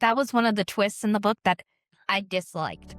That was one of the twists in the book that I disliked.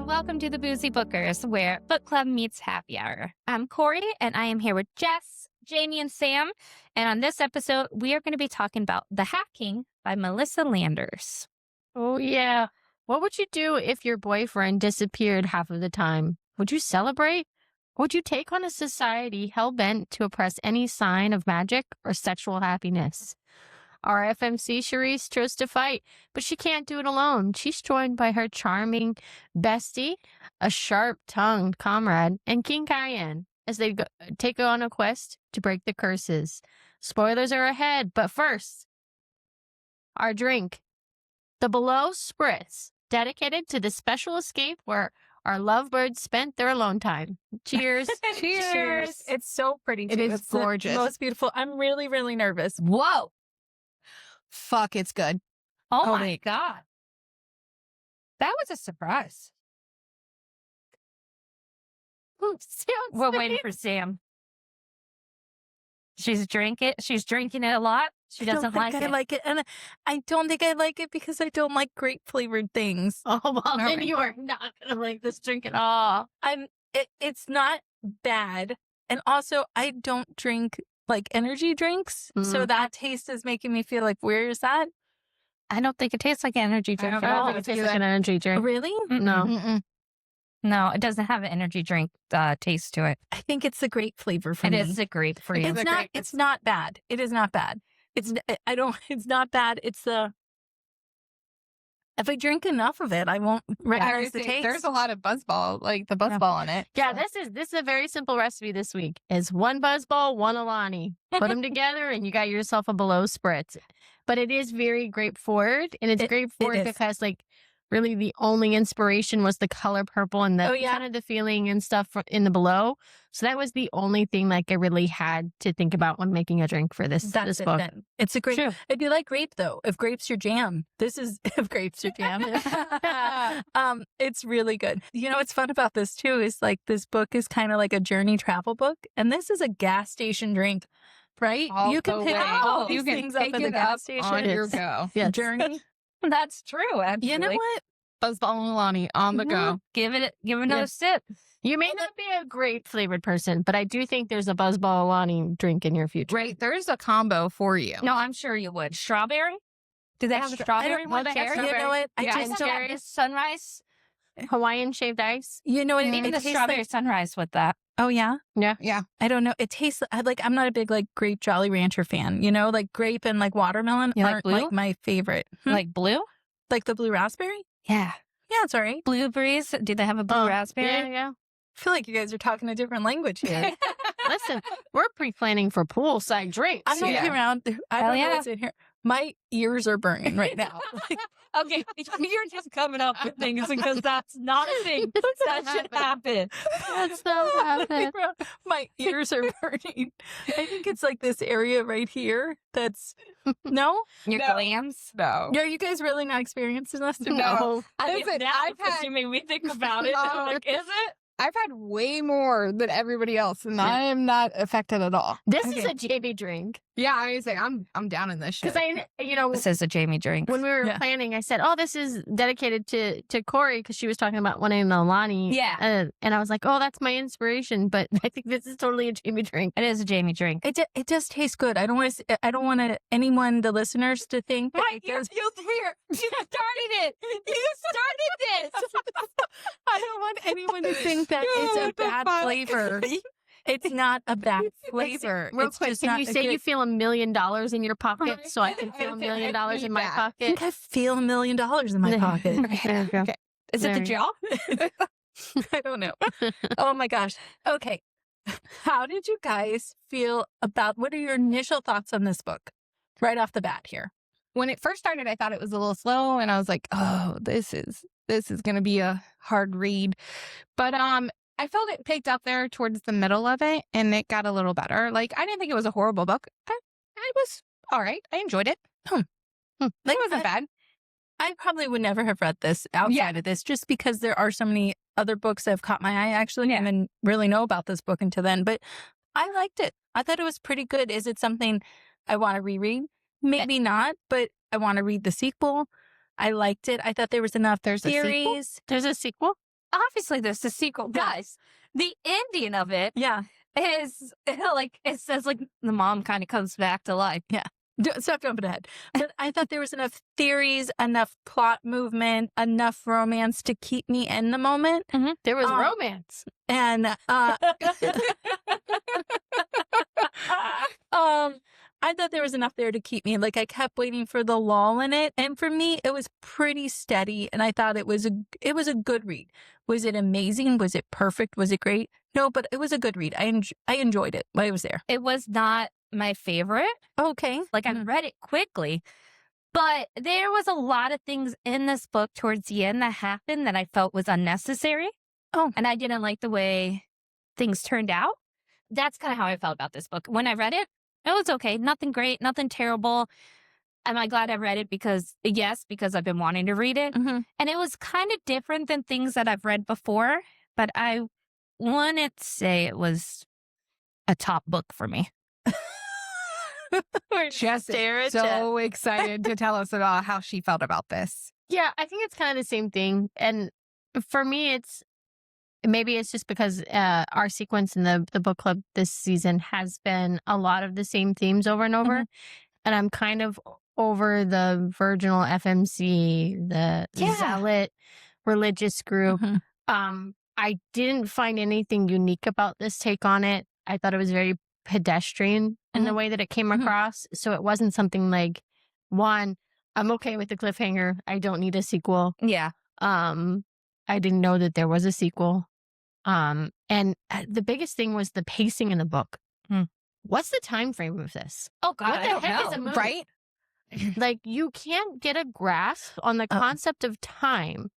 Welcome to the Boozy Bookers, where book club meets happy hour. I'm Corey, and I am here with Jess, Jamie, and Sam. And on this episode, we are going to be talking about The Hacking by Mellissa Landers. Oh, yeah. What would you do if your boyfriend disappeared half of the time? Would you celebrate? Would you take on a society hell-bent to oppress any sign of magic or sexual happiness? Our FMC Charisse chose to fight, but she can't do it alone. She's joined by her charming bestie, a sharp-tongued comrade, and King Cayenne as they take on a quest to break the curses. Spoilers are ahead, but first, our drink, the Below Spritz, dedicated to the special escape where our lovebirds spent their alone time. Cheers. Cheers. It's so pretty, too. It is it's gorgeous. The most beautiful. I'm really, really nervous. Whoa. Fuck, it's good. Oh my God. That was a surprise. We're waiting for Sam. She's drinking it a lot. She doesn't like it. I like it. And I don't think I like it because I don't like grape flavored things. Oh, well, then you are not going to like this drink at all. It's not bad. And also, I don't drink like energy drinks. So that taste is making me feel like, where is that? I don't think it tastes like an energy drink at I don't all. think it tastes like an energy drink. Really? No. Mm-mm. No, it doesn't have an energy drink taste to it. I think it's the grape flavor for It me. is a grape for you. It's not bad. It is not bad. It's not bad. It's if I drink enough of it, I won't recognize the taste. There's a lot of buzzball, like the buzzball on it. Yeah, this is a very simple recipe this week. It's one buzzball, one Alani. Put them together and you got yourself a Below Spritz. But it is very grape forward, and it's grape forward because like really the only inspiration was the color purple and the kind of the feeling and stuff in the Below. So that was the only thing like I really had to think about when making a drink for this book. Then. It's a grape. True. If you like grape though, if grape's your jam, this is if grape's your jam. It's really good. You know what's fun about this too is like this book is kind of like a journey travel book, and this is a gas station drink. Right? All you can the pick way. all these You can things up pick at the it gas up station. on your go. Yes. Journey. That's true, actually. You know what? Buzzball and Alani on the go. Give it another sip. You may not be a grape flavored person, but I do think there's a buzzball Alani drink in your future. Right, there's a combo for you. No, I'm sure you would. Strawberry? Do they have a strawberry one? they have Cherry? You know what? I Yeah, just don't. Cherry sunrise? Hawaiian shaved ice. You know what? Even It the tastes strawberry like, sunrise with that. oh yeah. Yeah. I don't know. It tastes like I'm not a big like grape Jolly Rancher fan. You know, like grape and like watermelon You like aren't blue? like my favorite. Like blue? Like the blue raspberry? Yeah. Yeah, it's all right. Blueberries? Do they have a blue raspberry? Yeah. I feel like you guys are talking a different language here. Listen, we're pre-planning for poolside drinks. I'm looking around. I Hell don't know yeah. what's in here. My ears are burning right now. Okay, you're just coming up with things because that's not a thing that should happen. That's so happened. My ears are burning. I think it's like this area right here. That's no. Your No. glands? No. Are you guys really not experiencing this? No. I Listen, now I've because had- you made me think about it. I'm like, is it? I've had way more than everybody else, and I am not affected at all. This is a JB drink. Yeah, I was like, I'm down in this shit. Because This is a Jamie drink. when we were planning, I said, "Oh, this is dedicated to Corey," because she was talking about wanting an Alani. Yeah. And I was like, "Oh, that's my inspiration." But I think this is totally a Jamie drink. It is a Jamie drink. It does taste good. I don't want anyone, the listeners, to think that it does. You started it. You started this. I don't want anyone to think that it's a bad flavor. It's not a bad flavor. Real It's quick, just can not you a say good- you feel $1 million in your pocket so I can feel $1 million in my Yeah. I pocket? think I feel $1 million in my pocket. There you go. Is it the jaw? I don't know. Oh my gosh. Okay. How did you guys feel about, what are your initial thoughts on this book? Right off the bat here. When it first started, I thought it was a little slow, and I was like, oh, this is going to be a hard read. But I felt it picked up there towards the middle of it, and it got a little better. Like, I didn't think it was a horrible book. I was all right. I enjoyed it. That wasn't bad. I probably would never have read this outside of this, just because there are so many other books that have caught my eye. I actually didn't even really know about this book until then, but I liked it. I thought it was pretty good. Is it something I want to reread? Maybe not, but I want to read the sequel. I liked it. I thought there was enough There's a sequel? theories. There's a sequel? Obviously, there's a sequel, guys. The ending of it Yeah. is like, it says like the mom kind of comes back to life. Stop jumping ahead. But I thought there was enough theories, enough plot movement, enough romance to keep me in the moment. There was romance. And I thought there was enough there to keep me. Like, I kept waiting for the lull in it, and for me, it was pretty steady. And I thought it was a good read. Was it amazing? Was it perfect? Was it great? No, but it was a good read. I enjoyed it while I was there. It was not my favorite. Okay, Like, I read it quickly, but there was a lot of things in this book towards the end that happened that I felt was unnecessary. Oh. And I didn't like the way things turned out. That's kind of how I felt about this book. When I read it, it was okay. Nothing great, nothing terrible. Am I glad I read it? Because I've been wanting to read it. Mhm. And it was kind of different than things that I've read before, but I wouldn't say it was a top book for me. Jess is so excited to tell us about how she felt about this. Yeah, I think it's kind of the same thing. And for me, maybe it's just because our sequence in the book club this season has been a lot of the same themes over and over. And I'm kind of over the virginal FMC, the zealot religious group. I didn't find anything unique about this take on it. I thought it was very pedestrian in the way that it came across. So it wasn't something like, one, I'm okay with the cliffhanger. I don't need a sequel. Yeah. I didn't know that there was a sequel. And the biggest thing was the pacing in the book. What's the time frame of this? Oh, God. What I the don't heck know. is a moon? Right? Like, you can't get a grasp on the concept of time.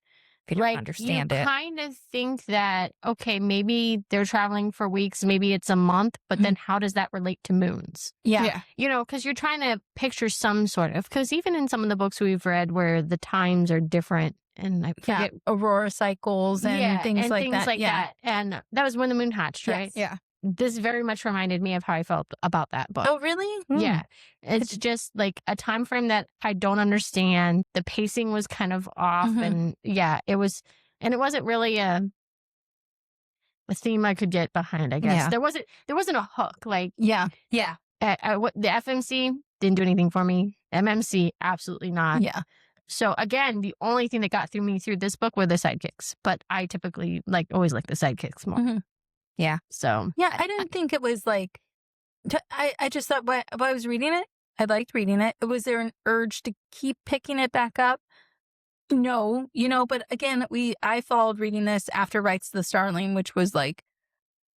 If you don't understand you it. kind of think that, okay, maybe they're traveling for weeks, maybe it's a month, but then how does that relate to moons? Yeah. You know, because you're trying to picture some sort of, because even in some of the books we've read where the times are different, and I forget. Aurora cycles and things like that. And that was when the moon hatched, right? Yeah. This very much reminded me of how I felt about that book. Oh, really? Yeah. It's just like a time frame that I don't understand. The pacing was kind of off, and it was, and it wasn't really a theme I could get behind, I guess. Yeah. There wasn't a hook. Like, Yeah. what the FMC didn't do anything for me. MMC, absolutely not. Yeah. So again, the only thing that got through me through this book were the sidekicks, but I typically always like the sidekicks more. Yeah. So Yeah, I didn't think it was like, I just thought while I was reading it, I liked reading it. Was there an urge to keep picking it back up? No, but again, I followed reading this after Rights to the Starling, which was like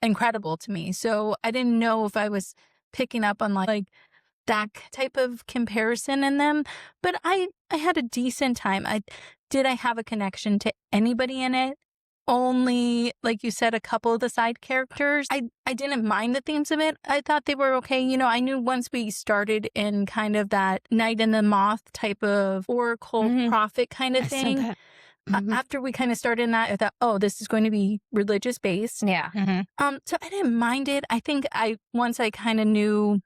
incredible to me. So I didn't know if I was picking up on like that type of comparison in them, but I had a decent time. Did I have a connection to anybody in it? Only, like you said, a couple of the side characters. I didn't mind the themes of it. I thought they were okay. I knew once we started in kind of that Night and the Moth type of oracle prophet kind of thing. After we kind of started in that, I thought, oh, this is going to be religious based. Yeah. So I didn't mind it. I think once I kind of knew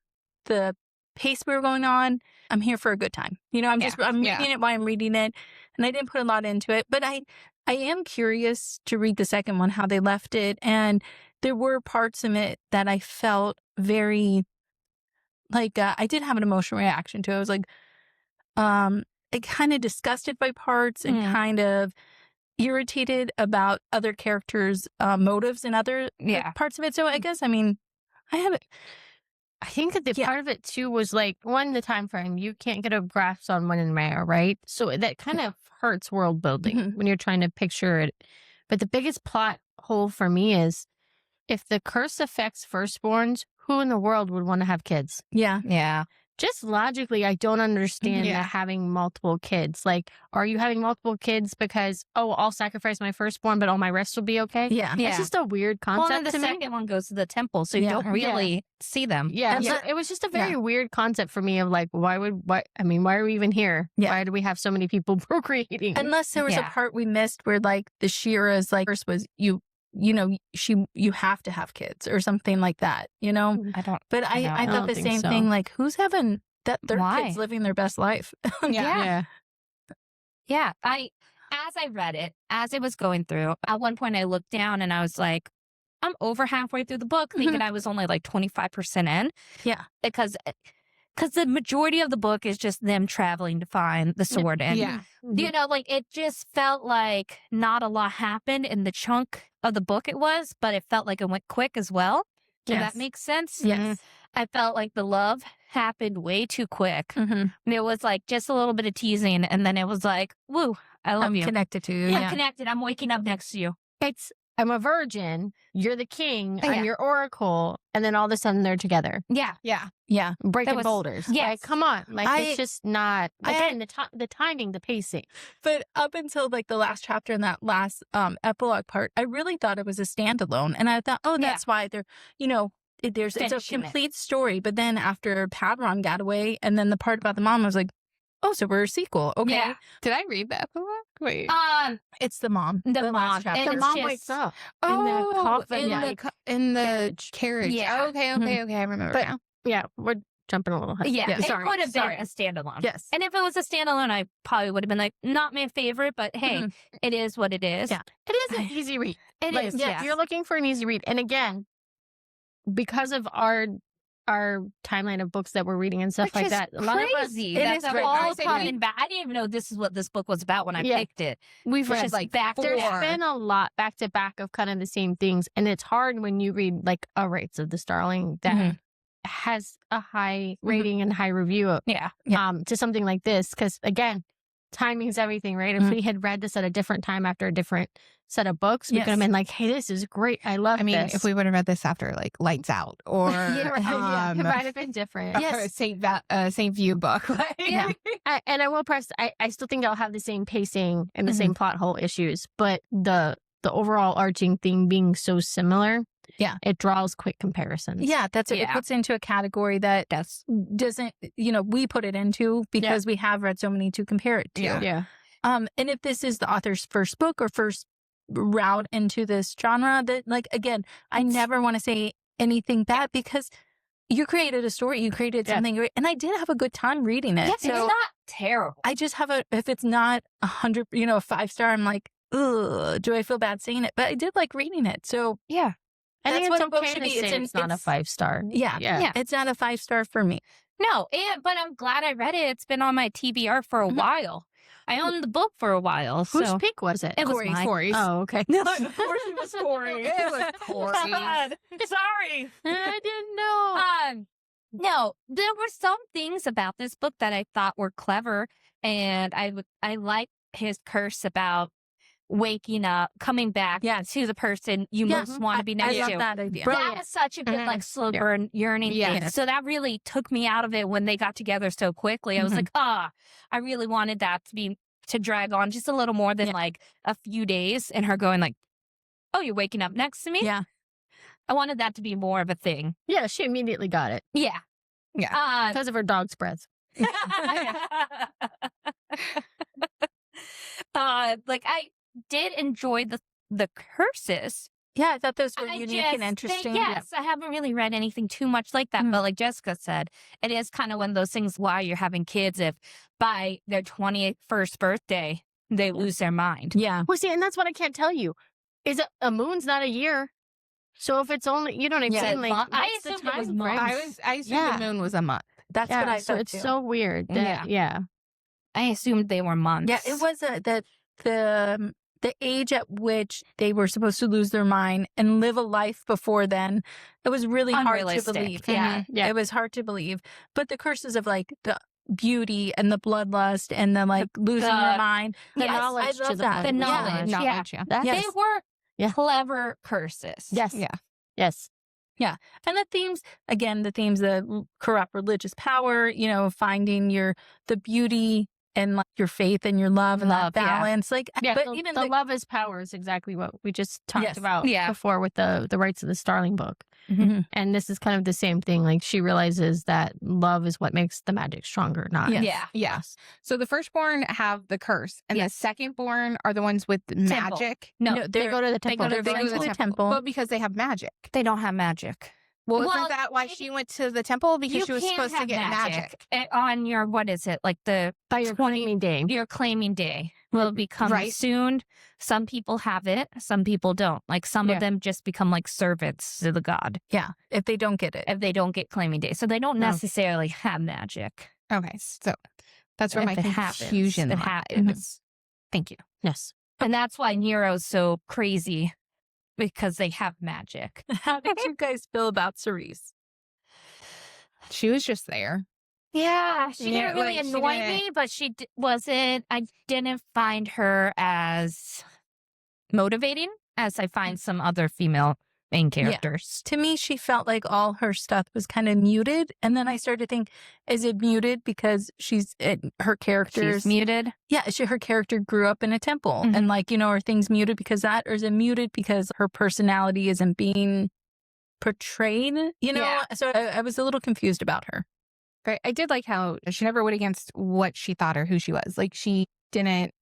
the pace we were going on, I'm here for a good time. I'm reading it while I'm reading it, and I didn't put a lot into it, but I am curious to read the second one, how they left it. And there were parts of it that I felt very, like, I did have an emotional reaction to. I was like, kind of disgusted by parts and kind of irritated about other characters' motives and other parts of it. So I guess, I think that the part of it too was like, one, the time frame. You can't get a grasp on when and where, right? So that kind of hurts world building when you're trying to picture it. But the biggest plot hole for me is, if the curse affects firstborns, who in the world would want to have kids? Yeah. Yeah. just logically, I don't understand Yeah. that having multiple kids. Like, are you having multiple kids because, oh, I'll sacrifice my firstborn, but all my rest will be okay? Yeah. Yeah. It's just a weird concept Well, and then the to me. second one goes to the temple, so you Yeah. don't really see them. Yeah, And so let- it was just a very weird concept for me of like, why are we even here? Yeah. Why do we have so many people procreating? Unless there was a Yeah. part we missed where like the Shira's like first was you know, you have to have kids or something like that, you know? I don't. But No, I I thought don't the think same so. thing, like who's having that their Why? kids living their best life? Yeah. Yeah. As I read it, as it was going through, at one point I looked down and I was like, I'm over halfway through the book, thinking I was only like 25% in. Yeah. Because the majority of the book is just them traveling to find the sword. And, Yeah. you know, like it just felt like not a lot happened in the chunk of the book it was, but it felt like it went quick as well. If Yes. that makes sense. Yes. I felt like the love happened way too quick. Mhm. It was like just a little bit of teasing, and then it was like, woo, I love I'm you. connected to you. I'm Yeah. connected. I'm waking up next to you. It's I'm a virgin, you're the king, Oh, yeah. I'm your oracle, and then all of a sudden they're together. Yeah. Yeah. Yeah. Breaking was- boulders. yes. Like, come on. Like, I- it's just not. I- Again, the timing, the pacing. But up until like the last chapter and that last epilogue part, I really thought it was a standalone. And I thought, oh, Yeah. that's why they're, you know, it's a Finishing it. complete story. But then after Padron got away and then the part about the mom, I was like, oh, so we're a sequel. Okay. Yeah. Did I read that book? Wait. It's the mom. The last mom. chapter. And The it's mom just- wakes up. Oh, coffin, in yeah. in the carriage. Yeah. Okay. I remember But- now. Yeah, we're jumping a little high. Yeah. Yeah, It sorry, could have sorry. been a standalone. Yes. And if it was a standalone, I probably would have been like, not my favorite, but hey, Mhm. it is what it is. Yeah. It is an easy read. It Like, is. yeah, Yes. if you're looking for an easy read, and again, because of our timeline of books that we're reading and stuff Which like is that, a lot of us, crazy. it That is they're crazy. all I say coming back. I didn't even know this is what this book was about when I Yeah. picked it. We've It's read just like back to there's back. been a lot back to back of kind of the same things, and it's hard when you read like a Rites of the Starling that Mhm. has a high rating and high review Yeah. Yeah. to something like this, because again, timing is everything, right? If Mhm. we had read this at a different time after a different set of books, we Yes. could have been like, hey, this is great, I love I mean, this. if we would have read this after like Lights Out or yeah, it might have been different. a Saint View book. Like, Yeah. And I will press, I still think they'll have the same pacing and the same plot hole issues, but the overall arching thing being so similar, Yeah. it draws quick comparisons. Yeah, that's it. It Yeah. puts into a category that doesn't, you know, we put it into because we have read so many to compare it to. Yeah. Yeah. And if this is the author's first book or first route into this genre, that like again, I never want to say anything bad because you created a story, you created Yeah. something great, and I did have a good time reading it. Yes, so it's not terrible. I just have if it's not 100, you know, a 5-star, I'm like, ugh, do I feel bad saying it? But I did like reading it. So Yeah. I think That's it's what a book okay should to be. say it's not a 5-star. yeah, Yeah. it's not a 5-star for me. No, but I'm glad I read it. It's been on my TBR for a while. I owned the book for a while. Whose So pick was it? it was Corey's. mine. Corey's. Oh, okay. No, of course it was Corey. It was Corey. God, sorry. I didn't know. No, there were some things about this book that I thought were clever, and I like his curse about waking up, coming back Yes. to the person you Yeah. most want to be next I love to. that idea. That was such a good, Mhm. like, slow Yeah. burn yearning thing. Yes. So that really took me out of it when they got together so quickly. I was Mhm. like, I really wanted that to drag on just a little more than Yeah. like a few days, and her going like, oh, you're waking up next to me? Yeah. I wanted that to be more of a thing. Yeah, she immediately got it Yeah. Yeah. because of her dog's breath. Like I did enjoy the curses. Yeah, I thought those were I unique just and interesting. Yes, I haven't really read anything too much like that. Mm. But like Jessica said, it is kind of one of those things why you're having kids if by their 21st birthday they lose their mind. Yeah. Well, see, and that's what I can't tell you. Is it a moon's not a year? So if it's only, you know what I'm Yeah. saying? Like, I what's the assumed it was time months. frame? I assumed Yeah. the moon was a month. That's Yeah, what I so thought it's too. so weird. That, yeah. I assumed they were months. Yeah, it was the age at which they were supposed to lose their mind and live a life before then. It was really hard to Unrealistic. believe. Yeah. Yeah. It was hard to believe. But the curses of like the beauty and the bloodlust and the like losing your mind. The Yes, knowledge I to love the that. The Yeah. knowledge. Knowledge, yeah. That's, Yes. They were Yeah. clever curses. Yes. Yeah. Yes. And the themes, again, the corrupt religious power, finding the beauty and like your faith and your love and that balance. Like, Yeah, but the, even the love is power is exactly what we just talked Yes. about before with the Rights of the Starling book. Mhm. And this is kind of the same thing. Like she realizes that love is what makes the magic stronger, not Yes. Yes. So the firstborn have the curse, and the secondborn are the ones with magic. No, they go to the temple. They're going to the temple. But because they have magic. they don't have magic. Well, Well, isn't that why she went to the temple? Because You she was can't supposed to have get magic. on your, what is it? Like By your 20 claiming day. your claiming day will become Right. soon. Some people have it, some people don't. Like some of them just become like servants to the god Yeah, if they don't get it. if they don't get claiming day. So they don't No. necessarily have magic. Okay, so that's where If my it happens, confusion it lies. happens. Thank you. Yes. And that's why Nero's so crazy, because they have magic. How did you guys feel about Cerise? She was just there. Yeah, she Yeah, didn't really like, she annoy didn't- me, but she wasn't. I didn't find her as motivating as I find some other female main characters. To me, she felt like all her stuff was kind of muted. And then I started to think, is it muted because her characters, She's muted. her character grew up in a temple Mhm. and like, are things muted because that, or is it muted because her personality isn't being portrayed, Yeah. So I was a little confused about her. Right. I did like how she never went against what she thought or who she was. Like she didn't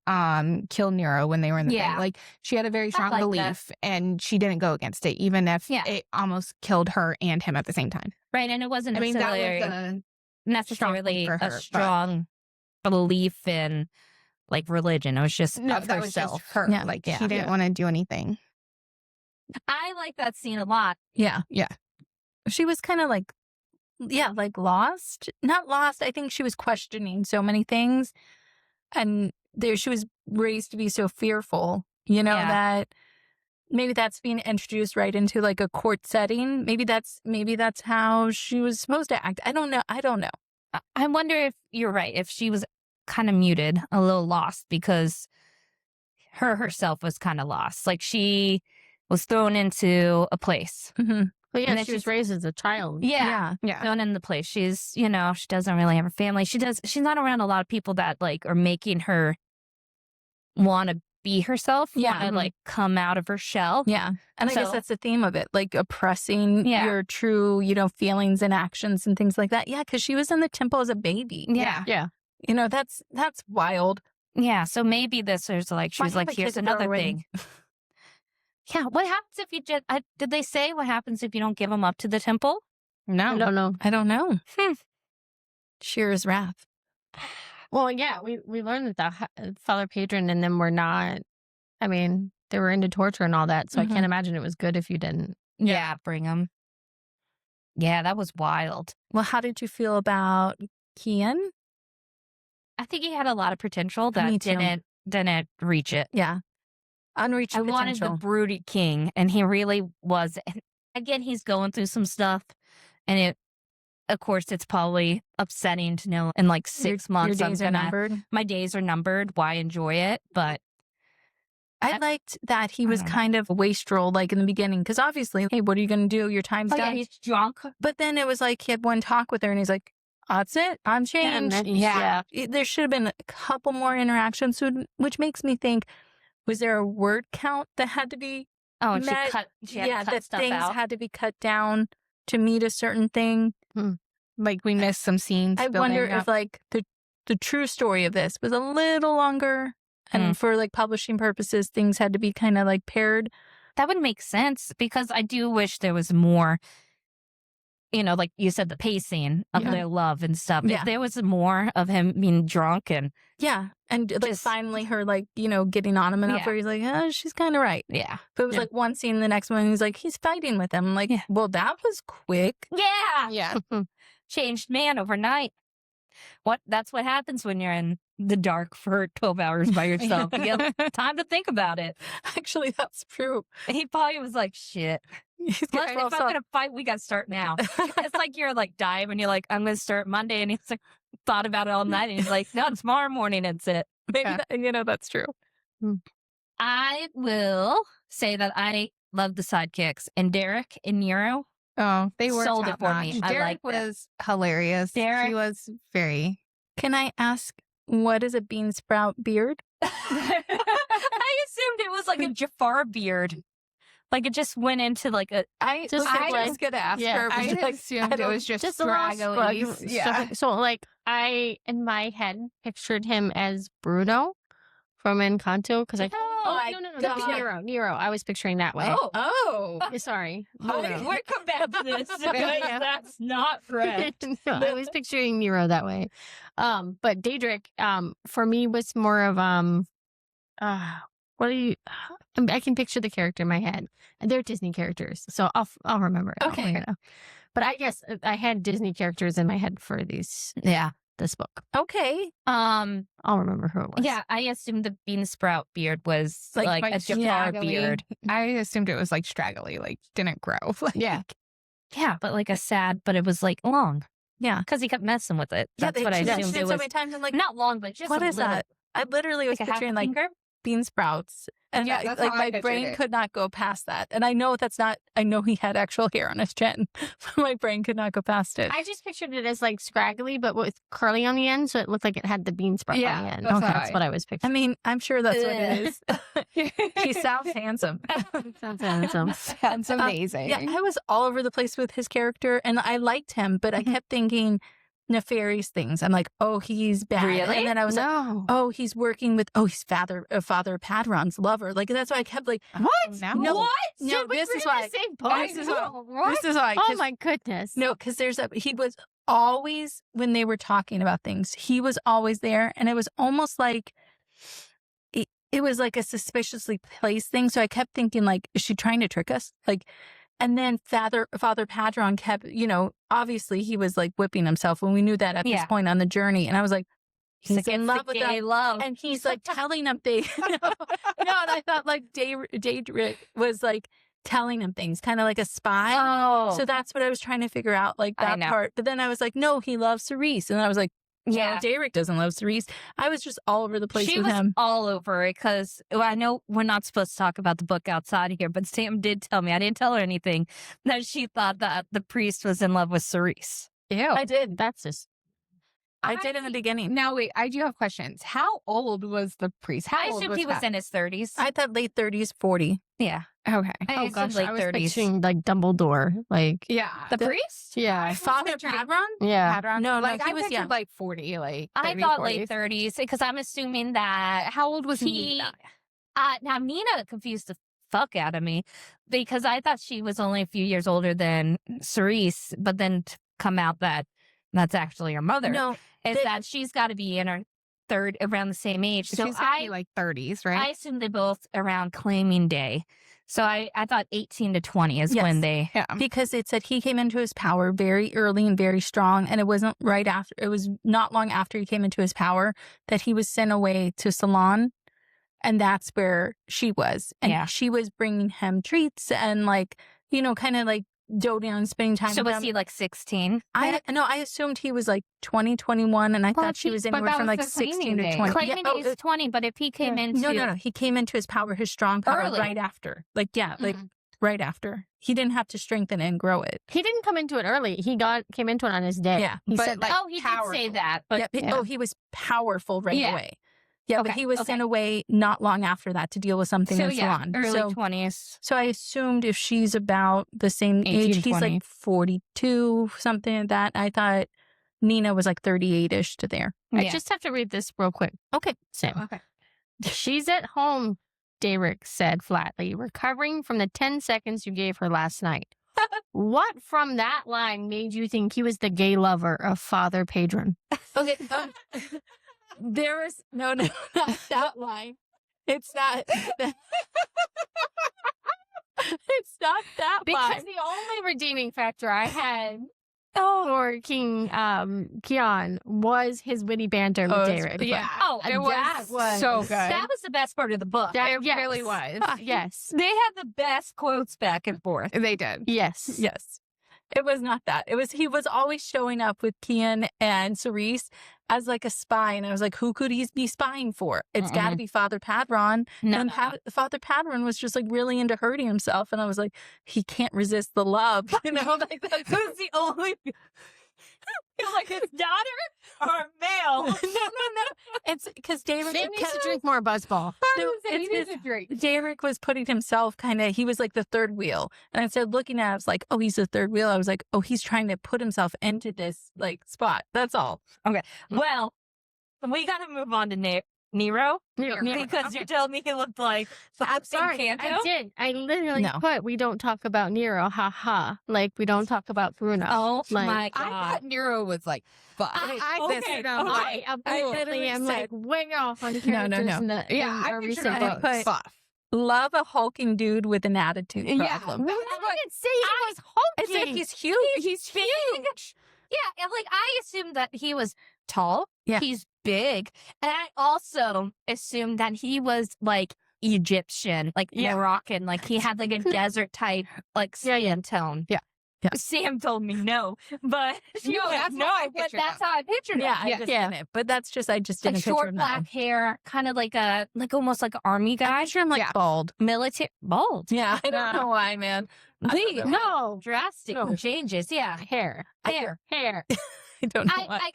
kill Nero when they were in the Yeah. thing. Like she had a very strong like that. belief and she didn't go against it, even if it almost killed her and him at the same time. Right. And it wasn't I mean, that necessarily, was necessarily for her, a but- strong belief in like religion. It was just no, of that was herself. just her. Yeah. Like Yeah. she didn't want to do anything. I like that scene a lot. Yeah. Yeah. She was kind of like, like lost. Not lost. I think she was questioning so many things. And she was raised to be so fearful, that maybe that's being introduced right into like a court setting. Maybe that's how she was supposed to act. I don't know. I wonder if you're right, if she was kind of muted, a little lost, because herself was kind of lost. Like she was thrown into a place. Mm-hmm. But yeah, And then she was she's- raised as a child. Yeah. Yeah. Thrown in the place. She's, she doesn't really have a family. She's not around a lot of people that like are making her want to be herself, Yeah. want to like come out of her shell. Yeah. And I guess So- that's the theme of it, like oppressing Yeah. your true, feelings and actions and things like that. Yeah. Because she was in the temple as a baby. Yeah. Yeah. That's wild. Yeah. So maybe this is like, she Why was like, have a here's kid throw another away? thing. Yeah. What happens if you just, did they say what happens if you don't give them up to the temple? No. I don't know. I don't know. Hmm. Sheer's wrath. Well, yeah, we learned that Father Patron and them were not, I mean, they were into torture and all that. So Mhm. I can't imagine it was good if you didn't. Yeah. Bring them. Yeah. That was wild. Well, how did you feel about Kian? I think he had a lot of potential Me that too. didn't reach it. Yeah. Unreached I wanted the potential. broody king, and he really was. And again, he's going through some stuff, and of course, it's probably upsetting to know in like 6 months Your days are numbered. my days are numbered. Why enjoy it? But I liked that he I was don't know. kind of a wastrel, like in the beginning, because obviously, hey, what are you going to do? Your time's done. he's drunk. But then it was like he had one talk with her, and he's like, "That's it. I'm changed." Yeah. There should have been a couple more interactions, which makes me think: was there a word count that had to be? Oh, and Met- she had to cut that stuff things out. had to be cut down to meet a certain thing. Like we missed some scenes. I wonder building if up. like the true story of this was a little longer, and for like publishing purposes, things had to be kind of like paired. That would make sense, because I do wish there was more. Like you said, the pacing of Yeah. their love and stuff. Yeah. If there was more of him being drunk and Yeah, and like Just- finally her like getting on him enough Yeah. where he's like, oh, she's kind of right. yeah, But it was Yeah. like one scene, the next one, he's like, he's fighting with him. I'm like, Yeah. well, that was quick. yeah, Yeah. changed man overnight. That's what happens when you're in the dark for 12 hours by yourself. You get time to think about it. Actually, that's true. And he probably was like, shit. He's If getting I'm well going to fight, we got to start now. It's like you're like dying and you're like, I'm going to start Monday. And he's like, thought about it all night. And he's like, no, tomorrow morning, that's it. Maybe Yeah. that's true. I will say that I love the sidekicks. And Derek and Nero, Oh, they were sold it top for notch. me. I Derek liked it. was hilarious. Derek- He was very. Can I ask, what is a bean sprout beard? I assumed it was like a Jafar beard. Like it just went into like a. I Just okay, like- was gonna ask yeah, her. I I like- assumed I it was don't- just a little straggly. scruggy Yeah. stuff. So like I in my head pictured him as Bruno from Encanto because I my no God. Nero. I was picturing that way. Oh. Yeah, sorry. We're come back to this because that's not correct. No, I was picturing Nero that way. But Daedric, for me was more of what do you? I can picture the character in my head. And they're Disney characters, so I'll remember it. Okay. You know. But I guess I had Disney characters in my head for this book. Okay. I'll remember who it was. Yeah, I assumed the bean sprout beard was like a Jafar straggly. beard. I assumed it was like straggly, like didn't grow. Like, Yeah. Yeah, but like a sad, but it was like long. Yeah. Because he kept messing with it. That's what I she assumed mentioned it so was. many times. I'm like, Not long, but just what a is little, that? I literally was like a half picturing like finger. bean sprouts. And Yeah, that's like how I my pictured brain it. could not go past that. And I know that's not, I know he had actual hair on his chin, but my brain could not go past it. I just pictured it as like scraggly, but with curly on the end, so it looked like it had the bean sprout Yeah, on the end. that's Okay, how that's I- what I was I picturing. mean, I'm sure that's what it is. He sounds handsome. Sounds handsome. Sounds amazing. Yeah, I was all over the place with his character and I liked him, but I kept thinking nefarious things. I'm like, oh, he's bad. Really? And then I was like, No. oh, he's working with, he's Father Padron's lover. Like, that's why I kept like, What? No. No. What? No, Dude, we this were is in why- the same book. this is why- What? this is why. Oh 'cause- my goodness. No, because he was always, when they were talking about things, he was always there. And it was almost like, it was like a suspiciously placed thing. So I kept thinking, like, is she trying to trick us? Like, and then Father Padron kept, obviously he was like whipping himself when we knew that at this Yeah. point on the journey. And I was like, he's Like, in it's love the with gay them. love. And he's like telling them things. No, and I thought like Daedric was like telling him things, kind of like a spy. Oh, So that's what I was trying to figure out, like I that know. part. But then I was like, no, he loves Cerise. And I was like, yeah. no, Daedric doesn't love Cerise. I was just all over the place She with was him. all over it because I know we're not supposed to talk about the book outside of here, but Sam did tell me, I didn't tell her anything, that she thought that the priest was in love with Cerise. Ew. I did. That's just. I did in the beginning. Now wait, I do have questions. How old was the priest? How I old assumed was he was that? in his 30s. I thought late 30s, 40. Yeah. Okay. I Oh assumed gosh, late I was 30s. picturing like Dumbledore. Like, Yeah. The priest? yeah. Father Padron? Yeah. Padron? No, like he I was pictured young. like 40, like I 30, thought 40s. late 30s because I'm assuming that How old was he. Nina? Now, Nina confused the fuck out of me because I thought she was only a few years older than Cerise, but then to come out that that's actually her mother. No, is they- that she's got to be in her around the same age. So She's gotta be like 30s, right? I assume they both around claiming day. So I thought 18 to 20 is Yes. when they. yeah. because it said he came into his power very early and very strong. And it wasn't right after, it was not long after he came into his power that he was sent away to Ceylon. And that's where she was. And Yeah. she was bringing him treats and like, kind of like doting on spending time So with was him. he like 16? I assumed he was like 20, 21, and I Well, thought she he- was but anywhere that from was like the 16 claiming to day. 20. Claiming Yeah, he's 20, but if he came into. no. He came into his power, his strong power Early. right after. Like, yeah, like Mhm. right after. He didn't have to strengthen it and grow it. He didn't come into it early. He came into it on his day. Yeah, He but, said like, Oh, he did say powerful. that. But Yeah, he was powerful right Yeah. away. Yeah, but Okay, he was okay. sent away not long after that to deal with something so in yeah, Ceylon. early 20s. So I assumed if she's about the same 18 age, to he's 20. like 42, something like that. I thought Nina was like 38-ish to there. I Yeah. just have to read this real quick. Okay. Sam. Okay. She's at home, Daedric said flatly, recovering from the 10 seconds you gave her last night. What from that line made you think he was the gay lover of Father Padron? Okay. There is no, not that line. It's not. It's not that Because line. the only redeeming factor I had for King Keon was his witty banter with Oh, it's Daedric. really Yeah. Oh, And it that was was- so good. That was the best part of the book. That- It really was. Yes. They had the best quotes back and forth. They did. Yes. Yes. It was not that. It was he was always showing up with Kian and Cerise, as like a spy. And I was like, who could he be spying for? It's got to be Father Padron. No. And Father Padron was just like really into hurting himself. And I was like, he can't resist the love. You know, like that's Who's the only... like his daughter or male? no. It's because David Sam needs to drink more Buzzball. Derek was putting himself he was like the third wheel. And I started looking at it, I was like, oh, he's the third wheel. I was like, oh, he's trying to put himself into this like spot. That's all. Well, we got to move on to Nero. Because you told me he looked like I'm sorry, I did. I literally put, we don't talk about Nero, haha. Like, we don't talk about Bruno. Oh like, my God. I thought Nero was like fun. I absolutely am like way off on characters No. in the I our pictured recent him books. buff. Love a hulking dude with an attitude problem. I didn't say he was hulking. I said he's huge. He's huge. Yeah, and like I assumed that he was tall. Yeah. He's big. And I also assumed that he was like Egyptian, like Moroccan, like he had like a desert type like skin tone. Yeah. Sam told me no, but that's how I but pictured that's him. how I pictured him. Yeah, I just didn't. But that's just I just Like didn't short picture him black hair, kind of like almost like an army I guy. picture him like bald. Military bald. Yeah, I don't know why, man. I don't know. No, drastic changes. Yeah. Hair. I don't know why.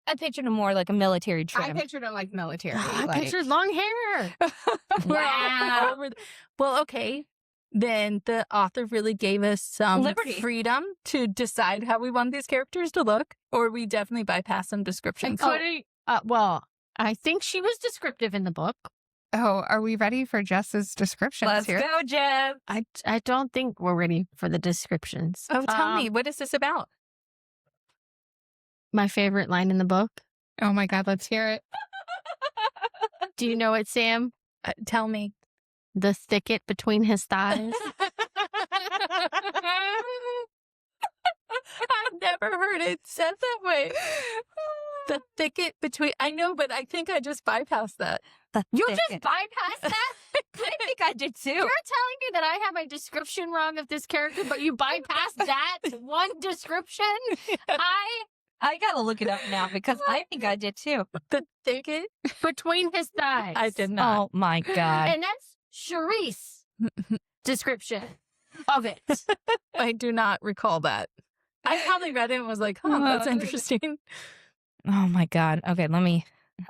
I pictured him more like a military I trim. pictured him like military. I like, pictured long hair. Wow. Well, okay. Then the author really gave us some Liberty. freedom to decide how we want these characters to look, or we definitely bypass some descriptions. Well, I think she was descriptive in the book. Oh, are we ready for Jess's descriptions Let's here? go, Jess. I don't think we're ready for the descriptions. Oh, tell me, what is this about? My favorite line in the book. Oh my God, let's hear it. Do you know it, Sam? Tell me. The thicket between his thighs. I've never heard it said that way. The thicket between. I know, but I think I just bypassed that. You just bypassed that? I think I did too. You're telling me that I have a description wrong of this character, but you bypassed that one description? I gotta look it up now because I think I did too. The thicket Between his thighs. I did not. Oh my God. And that's Sharice's description of it. I do not recall that. I probably read it and was like, huh, that's interesting. Oh my God. Okay,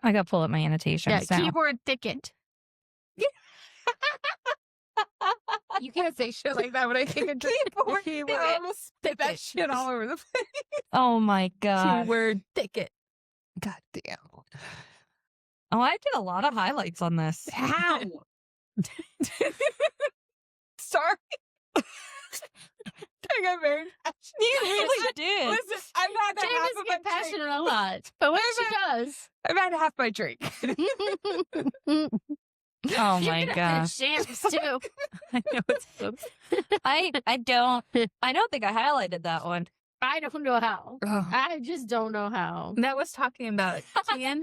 I gotta pull up my annotations now. Keyword thicket. You can't say shit like that when I think of Keyboard keyword. thicket. I almost spit that shit all over the place. Oh my God. Keyword thicket. God damn. Oh, I did a lot of highlights on this. How? Sorry. I got very passionate. You really did. Listen, I've had Jane half doesn't of get my passionate drink. a lot, but when she does. I've had half my drink. Oh my gosh. Shams too. I know it's I don't think I highlighted that one. I don't know how. Oh. I just don't know how. That was talking about Kian.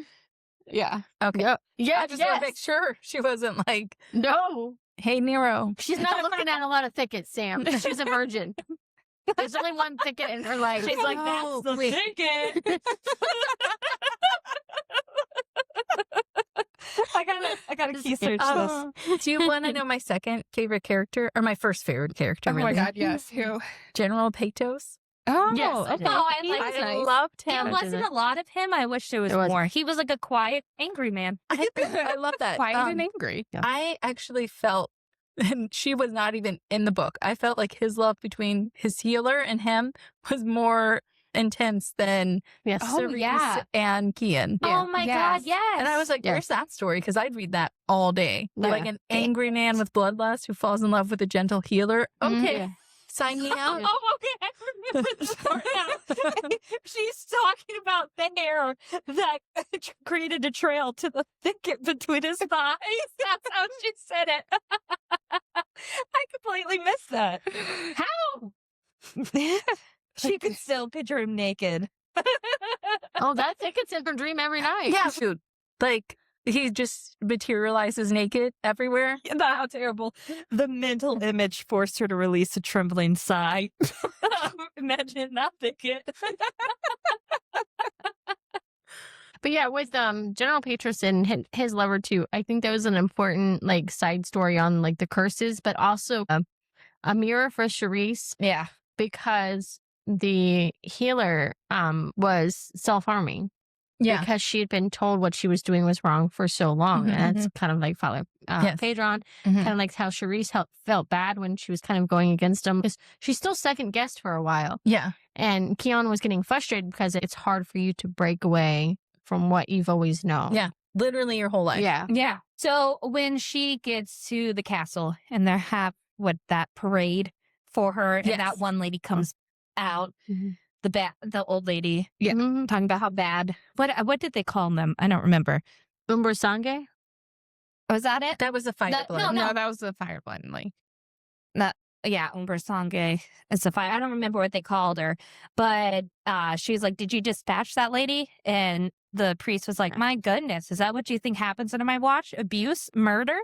Yeah. Okay. Yeah, I just want to make sure she wasn't like, No. hey, Nero. She's not looking at a lot of thickets, Sam. She's a virgin. There's only one thicket in her life. She's like, Oh, that's the wait. ticket. I gotta key search this. Do you want to know my second favorite character or my first favorite character? Oh my really? God, yes. Who? General Peytos. Oh, Yes, I okay. do. Oh, He I was like I nice. loved There him. wasn't a lot of him. I wish there was more. He was like a quiet, angry man. I love that. Quiet and angry. I actually felt, and she was not even in the book, I felt like his love between his healer and him was more intense than Yes. Oh, Cerise yeah. and Kian. Oh my Yes. God, yes. And I was like, Yes. where's that story? Because I'd read that all day. Yeah. Like an angry man with bloodlust who falls in love with a gentle healer. Mhm. Okay, Yeah. sign me out. Oh, okay. I remember this part now. She's talking about the hair that created a trail to the thicket between his thighs. That's how she said it. I completely missed that. How? She could still picture him naked. Oh, that thicket's in her dream every night. Yeah, dude. Like, he just materializes naked everywhere. How terrible. The mental image forced her to release a trembling sigh. Imagine that thicket. But yeah, with General Peterson, his lover too, I think that was an important like side story on like the curses, but also a mirror for Charisse. Yeah. Because the healer was self-harming. Yeah. Because she had been told what she was doing was wrong for so long. And it's kind of like Father Pedron, kind of like how Charisse felt bad when she was kind of going against him. She still second-guessed for a while. Yeah. And Keon was getting frustrated because it's hard for you to break away from what you've always known. Yeah. Literally your whole life. Yeah. Yeah. So when she gets to the castle and they have that parade for her, and that one lady comes out, the old lady, talking about how bad. What did they call them? I don't remember. Umbersange? Was that it? That was a fire blood. No, that was the fire blood. Like, Yeah, Umbersange is a fire. I don't remember what they called her, but she's like, "Did you dispatch that lady?" And the priest was like, "My goodness, is that what you think happens under my watch? Abuse, murder?"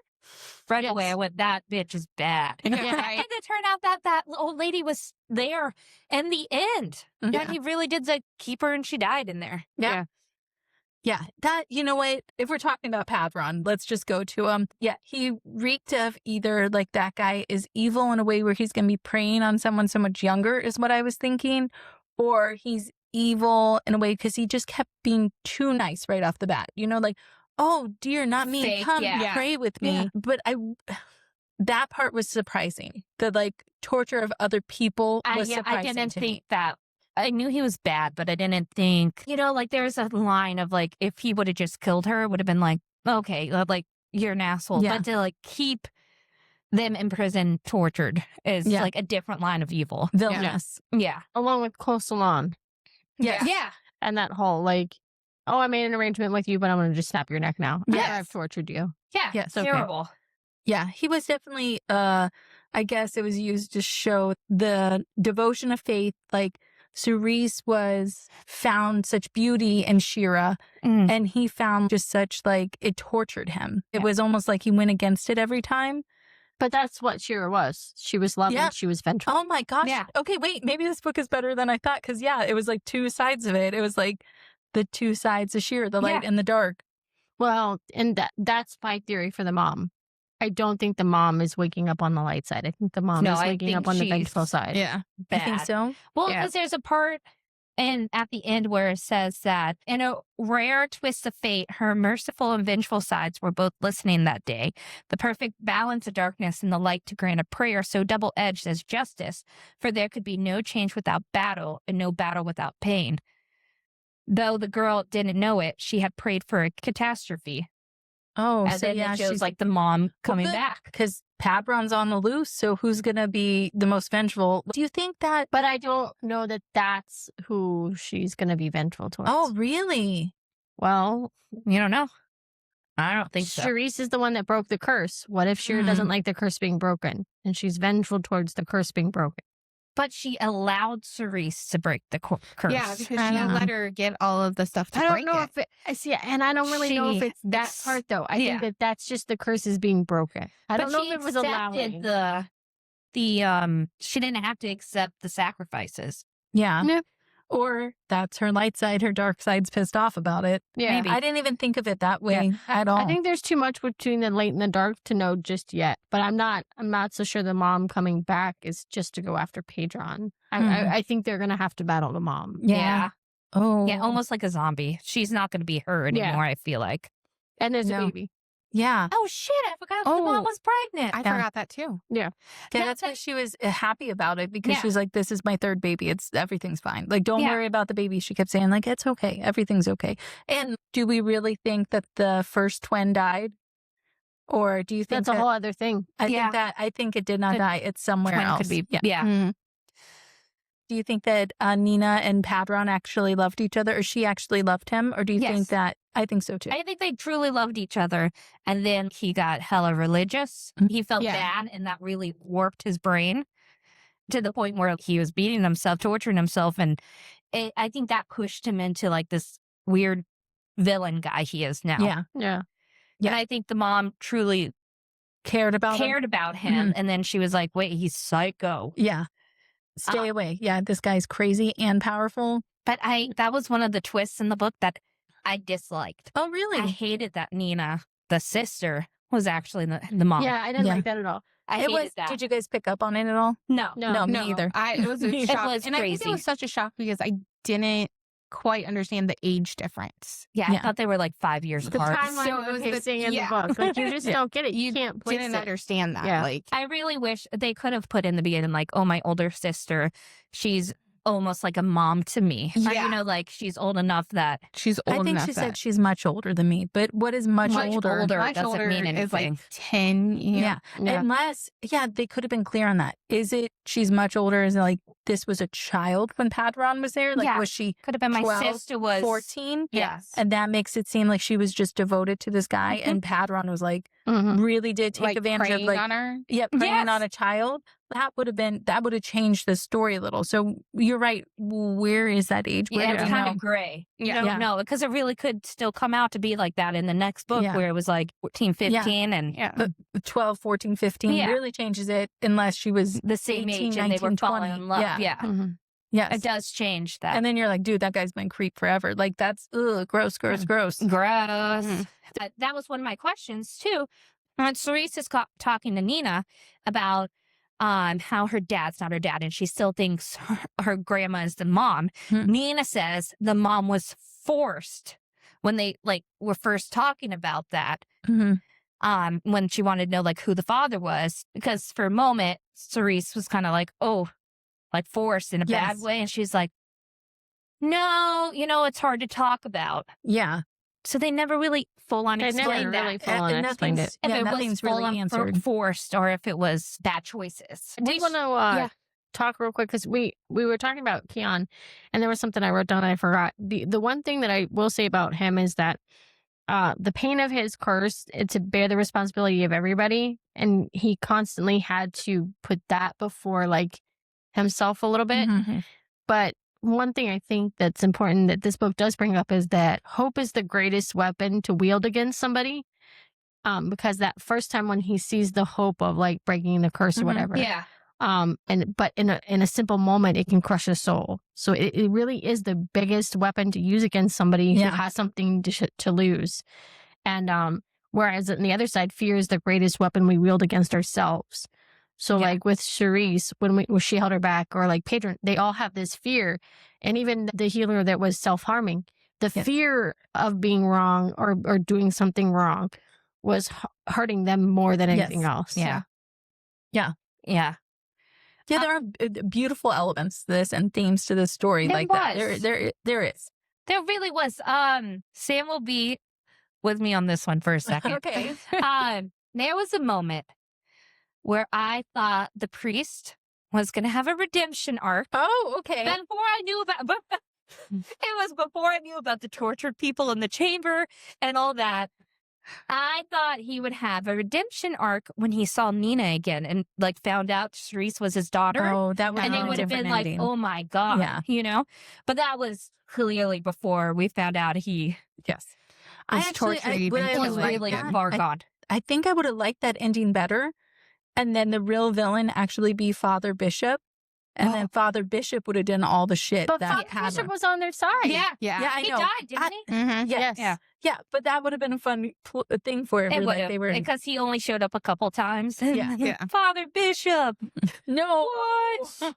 Right away, I went, "That bitch is bad." Yeah. And it turned out that old lady was there in the end. Yeah. And he really did keep her, and she died in there. Yeah. Yeah, that, you know what, if we're talking about Padron, let's just go to him. Yeah, he reeked of either like that guy is evil in a way where he's going to be preying on someone so much younger is what I was thinking, or he's evil in a way because he just kept being too nice right off the bat. You know, like, "Oh, dear, not me. Fake, Come yeah. pray with me." Yeah. But that part was surprising. The like torture of other people was surprising I didn't to think me. that. I knew he was bad, but I didn't think, like there's a line of like, if he would have just killed her, it would have been like, okay, like you're an asshole. Yeah. But to like keep them in prison tortured is like a different line of evil. Villainous. Yeah. Along with Close Salon. Yeah. Yeah. And that whole like, "Oh, I made an arrangement with you, but I'm going to just snap your neck now. Yes. I've tortured you." Yeah. Yes. Okay. Terrible. Yeah, he was definitely, I guess it was used to show the devotion of faith. Like, Cerise found such beauty in Shira, and he found just such, like, it tortured him. It was almost like he went against it every time. But that's what Shira was. She was loving, Yeah. she was vengeful. Oh my gosh. Yeah. Okay, wait, maybe this book is better than I thought, because, yeah, it was like two sides of it. It was like the two sides of Shira, the light and the dark. Well, and that's my theory for the mom. I don't think the mom is waking up on the light side. I think the mom is waking up on the vengeful side. yeah. Bad. I think so. Well, Yeah. because there's a part at the end where it says that in a rare twist of fate, her merciful and vengeful sides were both listening that day. The perfect balance of darkness and the light to grant a prayer so double-edged as justice, for there could be no change without battle and no battle without pain. Though the girl didn't know it, she had prayed for a catastrophe. Oh, And so then yeah, it shows she's like the mom coming good. back. Because Padron's on the loose, so who's going to be the most vengeful? Do you think that? But I don't know that that's who she's going to be vengeful towards. Oh, really? Well, You don't know. I don't think so. Charisse is the one that broke the curse. What if Shira doesn't like the curse being broken and she's vengeful towards the curse being broken? But she allowed Cerise to break the curse. Yeah, because she I don't know. let her get all of the stuff to I don't break know it. if I see it, and I don't really know if She it's that ex- part though. I yeah. think that's just the curse is being broken. I But don't know she if it was accepted allowing. she didn't have to accept the sacrifices. Yeah. Yeah. Or that's her light side, her dark side's pissed off about it. Yeah. Maybe. I didn't even think of it that way at all. I think there's too much between the light and the dark to know just yet. But I'm not so sure the mom coming back is just to go after Pedron. I think they're gonna have to battle the mom. Yeah. Oh. Yeah, almost like a zombie. She's not going to be her anymore, Yeah. I feel like. And there's No. a baby. Yeah. Oh, shit. I forgot the Oh. mom was pregnant. I Yeah. forgot that too. Yeah, Yeah, that's why she was happy about it, because Yeah. she was like, this is my third baby. Everything's fine. Like, don't Yeah. worry about the baby. She kept saying, like, it's okay. Everything's okay. And do we really think that the first twin died? Or do you think That's a whole other thing. I think it did not The die. It's somewhere Twin else. could be. Yeah. Yeah. Mhm. Do you think that Nina and Padron actually loved each other, or she actually loved him? Or do you Yes. think that? I think so too. I think they truly loved each other. And then he got hella religious. Mhm. He felt Yeah. bad, and that really warped his brain to the point where he was beating himself, torturing himself. And I think that pushed him into like this weird villain guy he is now. Yeah. Yeah. And I think the mom truly Cared about him. cared about him. And then she was like, wait, he's psycho. Yeah. Stay away. Yeah, this guy's crazy and powerful. But that was one of the twists in the book that I disliked. Oh, really? I hated that Nina, the sister, was actually the mom. Yeah, I didn't like that at all. I It hated was. that. Did you guys pick up on it at all? No. No, me either. It was a shock. was and I think it crazy. was such a shock because I didn't quite understand the age difference. Yeah, I Yeah. thought they were like 5 years The apart. timeline So was it was the- pacing in the yeah. book. Like, you just Yeah. don't get it. You, You can't place didn't it. understand that. Yeah. Like, I really wish they could have put in the beginning, like, oh, my older sister, she's almost like a mom to me. Or, Yeah. you know, like she's old enough that she's old I think enough she said that she's much older than me. But what is much older? much doesn't older mean is like anything. 10 years. Yeah. Yeah. Unless, they could have been clear on that. Is it she's much older? Is it like this was a child when Padron was there? Like, Yeah. was she could have been my 12, sister was 14? Yes. And that makes it seem like she was just devoted to this guy. And Padron was like, Mhm. really did take Like advantage of preying like, on her. preying Yes. on a child. That would have changed the story a little. So you're right. Where is that age? Where Yeah, do it's we kind know? of gray. You Yeah. don't Yeah. know because it really could still come out to be like that in the next book Yeah. where it was like 14, 15 and Yeah. 12, 14, 15 Yeah. really changes it unless she was the same 18, age and they were 19, falling 20. in love. Yeah. Yeah. Mhm. yes. It does change that. And then you're like, dude, that guy's been creep forever. Like that's gross. Mm. Gross. Gross. Mhm. That was one of my questions too. When Cerise is talking to Nina about how her dad's not her dad and she still thinks her grandma is the mom. Hmm. Nina says the mom was forced when they like were first talking about that. Mm-hmm. When she wanted to know like who the father was, because for a moment Cerise was kind of like, oh, like forced in a bad Yes. way, and she's like, no, it's hard to talk about. Yeah. So they never really full on They never explained that. really full on explained it. If it was nothing's full really on answered. forced or if it was bad choices. I do want to talk real quick because we were talking about Keon, and there was something I wrote down and I forgot. The one thing that I will say about him is that the pain of his curse, it's to bear the responsibility of everybody, and he constantly had to put that before like himself a little bit. Mhm. But one thing I think that's important that this book does bring up is that hope is the greatest weapon to wield against somebody. Because that first time when he sees the hope of like breaking the curse or Mhm. whatever, Yeah. but in a simple moment it can crush a soul. So it really is the biggest weapon to use against somebody Yeah. who has something to lose. And whereas on the other side, fear is the greatest weapon we wield against ourselves. So Yeah. like with Charisse, when she held her back, or like Pedro, they all have this fear. And even the healer that was self-harming, the Yes. fear of being wrong or doing something wrong was hurting them more than anything Yes. else. Yeah. Yeah. Yeah. Yeah, there are beautiful elements to this and themes to this story There like that. was. There is. There really was. Sam will be with me on this one for a second. Okay. There was a moment where I thought the priest was going to have a redemption arc. Oh, okay. Before I knew about, it was before I knew about the tortured people in the chamber and all that. I thought he would have a redemption arc when he saw Nina again and like found out Cerise was his daughter. Oh, that would and be it a would have different been like, ending. oh my God, Yeah. But that was clearly before we found out he Yes. Was tortured even would I to was have like really liked that? far gone. I think I would have liked that ending better. And then the real villain actually be Father Bishop. And then Father Bishop would have done all the shit. But that Father happened. Bishop was on their side. Yeah. Yeah, I He know. died, didn't he? Mm-hmm. Yes. Yeah. Yeah, but that would have been a fun thing for It everyone. would Like have, they were because he only showed up a couple times. Yeah. Yeah. Father Bishop. no. What?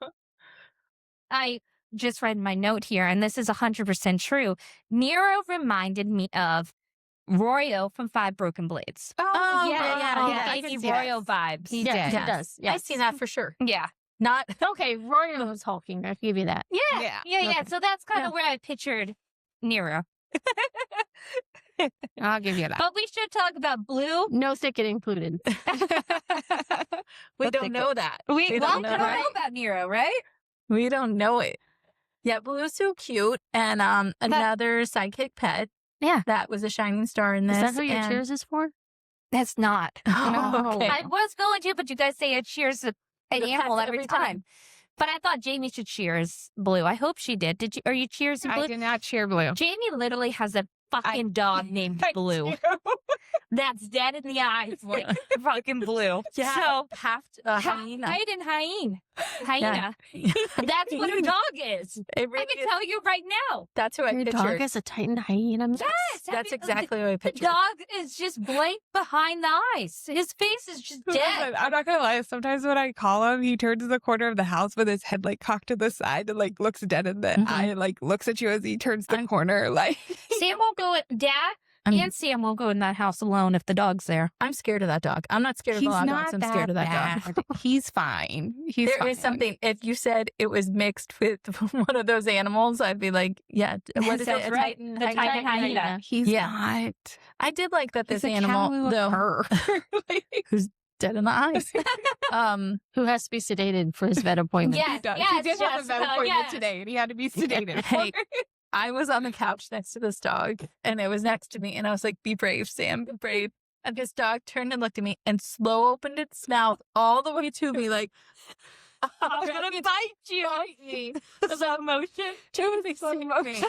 I just read my note here, and this is 100% true. Nero reminded me of Royo from Five Broken Blades. Oh, yeah, He yeah. gave me Yes. Royo vibes. He Yeah, did. he Yes. does. I Yes. see that for sure. Yeah. Not Okay, Roy was hulking. I give you that. Yeah. Yeah. Yeah. So that's kind Yeah. of where I pictured Nero. I'll give you that. But we should talk about Blue. No thicket included. we What don't the- know that. We don't don't know know that. about Nero, right? We don't know it. Yeah, Blue's so cute. And another sidekick pet. Yeah. That was a shining star in this. Is that who your and- cheers is for? That's not. Oh, okay. I was going to, but you guys say it cheers an The animal pets every every time. time. But I thought Jamie should cheers Blue. I hope she did. Did you? Are you cheers I Blue? did not cheer Blue. Jamie literally has a fucking dog named Blue. that's dead in the eyes, like fucking blue. Yeah. So Half hyena. hyena. That's what a dog is. It I really can is. tell you right now. That's who I Your pictured. dog is a Titan hyena. Yes, That's exactly what I The pictured. dog is just blank behind the eyes. His face is just dead. Listen, I'm not gonna lie. Sometimes when I call him, he turns the corner of the house with his head like cocked to the side and like looks dead in the eye and like looks at you as he turns the corner. Like Sam won't go. Dad and Sam won't go in that house alone if the dog's there. I'm scared of that dog. I'm not scared of a he's lot of not dogs. I'm scared of that dog. bad. He's fine. He's There fine. is something. If you said it was mixed with one of those animals, I'd be like, yeah. What is it? Sounds A right. Titan The hyena? Titan hyena. He's Yeah. not. I did like that this He's a animal, cowboy though, fur. Like, who's dead in the eyes. Who has to be sedated for his vet appointment? Yes, he does. yes, he did have a vet Jessica, appointment yes. today, and he had to be sedated. Hey, I was on the couch next to this dog, and it was next to me, and I was like, "Be brave, Sam, be brave." And this dog turned and looked at me and slow opened its mouth all the way to me, like, I'm gonna bite you. Slow motion. Truly slow motion.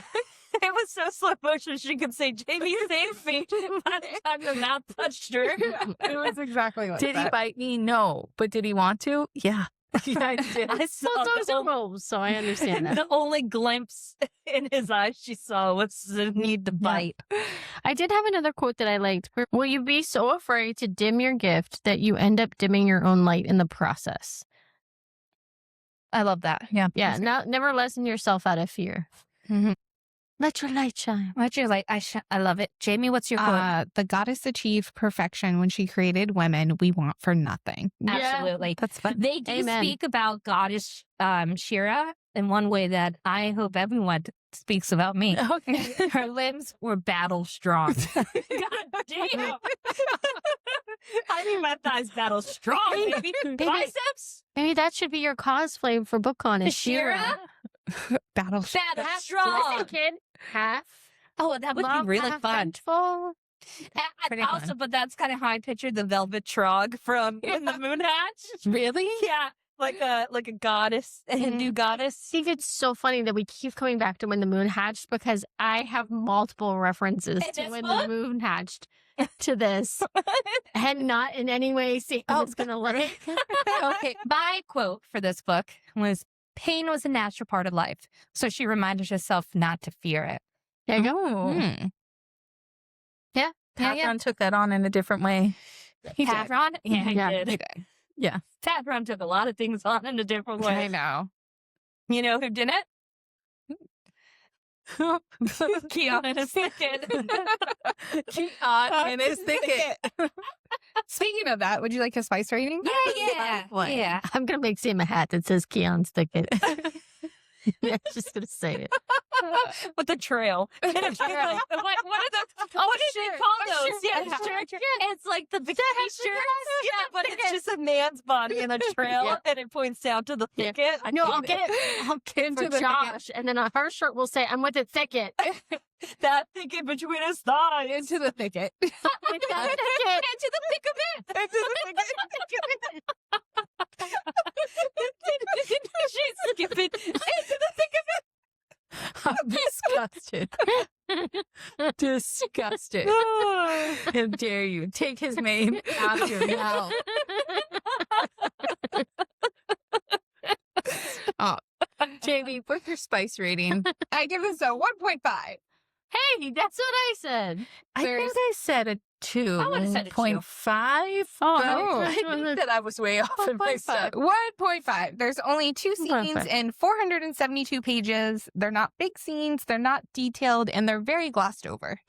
It was so slow motion she could say, "Jamie, save me." By the time the mouth touched her. It was exactly like Did he that. bite me? No. But did he want to? Yeah. Yeah, I did. I saw Well, dogs the are wolves, so I understand that. the only glimpse in his eyes she saw was the need to bite. I did have another quote that I liked. Will you be so afraid to dim your gift that you end up dimming your own light in the process? I love that. Yeah. Yeah, never lessen yourself out of fear. Mhm. Let your light shine. What's your like? I love it. Jamie, what's your quote? The goddess achieved perfection when she created women we want for nothing. Absolutely. That's fun. They do Amen. speak about goddess Shira in one way that I hope everyone speaks about me. Okay. Her limbs were battle strong. God damn. I mean, my thighs battle strong, baby. Biceps? Maybe that should be your cosplay for BookCon. Is Shira? Battle. Battle Half, strong. listen, kid. Half. Oh, that would love, be really half fun. vengeful. Pretty Also, fun. but that's kind of how I pictured the velvet trog from In the Moon Hatch. Really? Yeah, like a goddess, a Hindu goddess. I think it's so funny that we keep coming back to When the Moon Hatched because I have multiple references In to this When book? the Moon Hatched to this, and not in any way Sam is going to let it. Okay, my quote for this book was, "Pain was a natural part of life, so she reminded herself not to fear it." There you go. Oh. Hmm. Patron took that on in a different way. He did. Patron? Yeah, Yeah, he He did. did. Yeah. Patron took a lot of things on in a different I way. know. You know who did it? Keon and his thicket. Keon and his thicket. Speaking of that, would you like a spice rating? Yeah. Yeah. I'm going to make Sam a hat that says Keon's Thicket. I'm just going to say it. With the trail. And it's like, what are the, what did they call those? Yeah, shirt. It's like the bikini shirts. Yeah, but it's just a man's body in a trail Yeah. and it points down to the Yeah. thicket. No, I'll get it Into for the Josh, and then on her shirt will say, "I'm with the thicket." That thicket between his thighs. Into the thicket. With the thicket. Into the thick of it. Into the She's skipping into the thick of it. I'm disgusted. Disgusted. How dare you take his name out of your mouth? Jamie, what's your spice rating? I give this a 1.5. Hey, that's what I said. I think I said a 2. I would've said a 2. 0.5. Oh, but no. I think that I was way off in my stuff. 1.5. There's only 2 scenes 1.5. and 472 pages. They're not big scenes. They're not detailed, and they're very glossed over.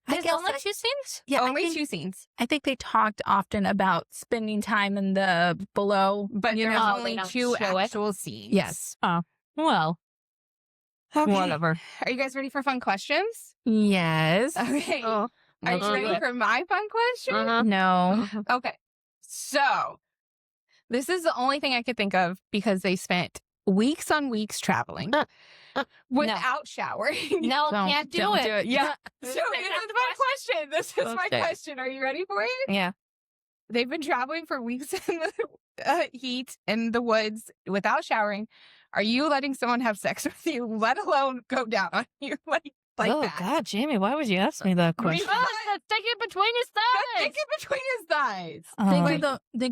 There's only 2 scenes? Yeah, only 2 scenes. I think they talked often about spending time in the below, But you there's know. they only don't 2 show it. actual scenes. Yes. Well, Okay. whatever. Are you guys ready for fun questions? Yes. Okay. Oh, Are you let's do ready it. for my fun question? Uh-huh. No. Okay. So, this is the only thing I could think of because they spent weeks on weeks traveling without showering. No, can't do Don't it. do it. Yeah. So, this is my question. This is my Okay. question. Are you ready for it? Yeah. They've been traveling for weeks in the heat in the woods without showering. Are you letting someone have sex with you, let alone go down on you? Like, like oh that. God, Jamie, why would you ask me that question? Stick it between his thighs. Stick it between his thighs. Think of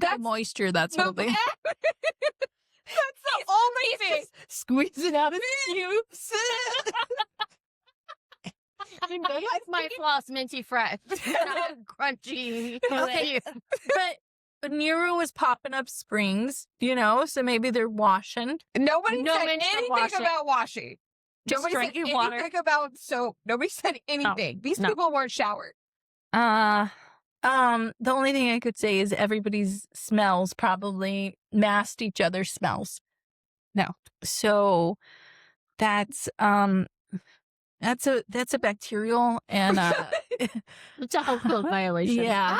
that's- moisture. That's No, holding. That's the only thing. Squeezing out his pubes. That's my floss minty fresh. Not crunchy. Okay. But Nero was popping up springs, so maybe they're washing. Nobody No said mention of anything washing. about washing. Just Nobody said drinking water. anything about soap. Nobody said anything. These No. people weren't showered. The only thing I could say is everybody's smells probably masked each other's smells. No. So that's a bacterial and It's a health code violation. yeah.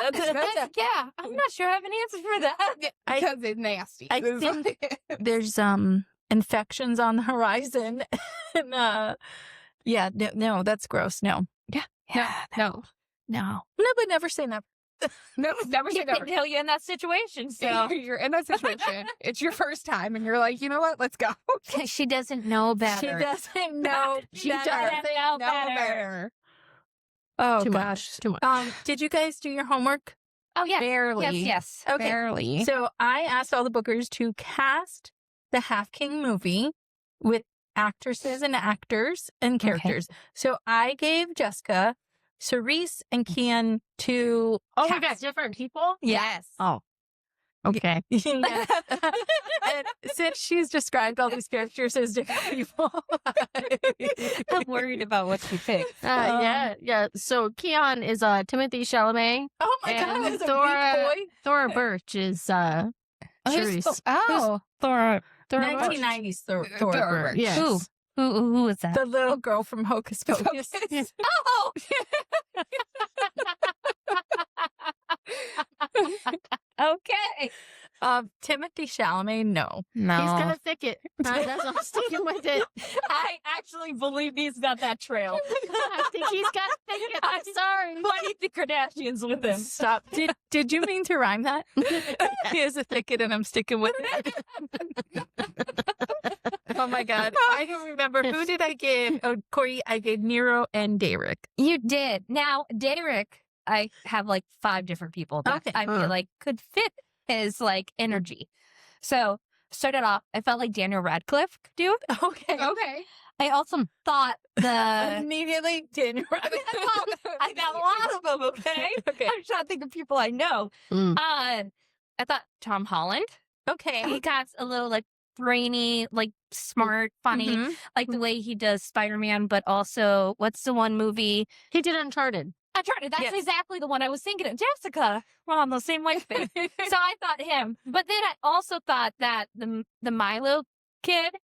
Yeah, I'm not sure I have an answer for that. Because it's nasty. I think there's infections on the horizon and yeah, no, that's gross. No. no. No, but never say never. No, never say Can't never. tell you in that situation. So You're in that situation. It's your first time, and you're like, you know what? Let's go. she doesn't know better. She doesn't know. She better. doesn't know No better. better. Oh Too gosh. much. Too much. Did you guys do your homework? Oh yes, Barely. yes. Okay. Barely. So I asked all the bookers to cast the Half King movie with actresses and actors and characters. So I gave Jessica, Cerise, and Kian to Oh, we got cast. different people? Yes. Oh. Okay. Yes. And since she's described all these characters as different people, I'm worried about what she picked. Yeah. So Keon is Timothy Chalamet. oh my And God, it's a Thora- weak boy. Thora Birch is Charisse. Oh. Thora Birch. 1990s Thor. Thora Birch. Yes. Who is that? The little girl from Hocus Pocus. Oh, okay. Timothy Chalamet, no. He's gonna thicket. That's I'm sticking with it. I actually believe he's got that trail. I think he's got thicket. I'm sorry. I need the Kardashians with him. Stop. Did you mean to rhyme that? He has a thicket and I'm sticking with it. Oh my God. I don't remember. Who did I give? Oh, Corey, I gave Nero and Derek. You did. Now, Derek, I have like 5 different people that Okay. I feel like could fit his like energy. So started off, I felt like Daniel Radcliffe could do it. Okay. Okay. I also thought the Immediately, Daniel. I got a lot of them, okay? Okay. I'm trying to think of people I know. Mm. I thought Tom Holland. Okay. He got a little like brainy, like smart, funny, Mhm. like the way he does Spider-Man, but also what's the one movie? He did Uncharted. Uncharted. That's Yes. exactly the one I was thinking of. Jessica. We're on the same wavelength. So I thought him. But then I also thought that the Milo kid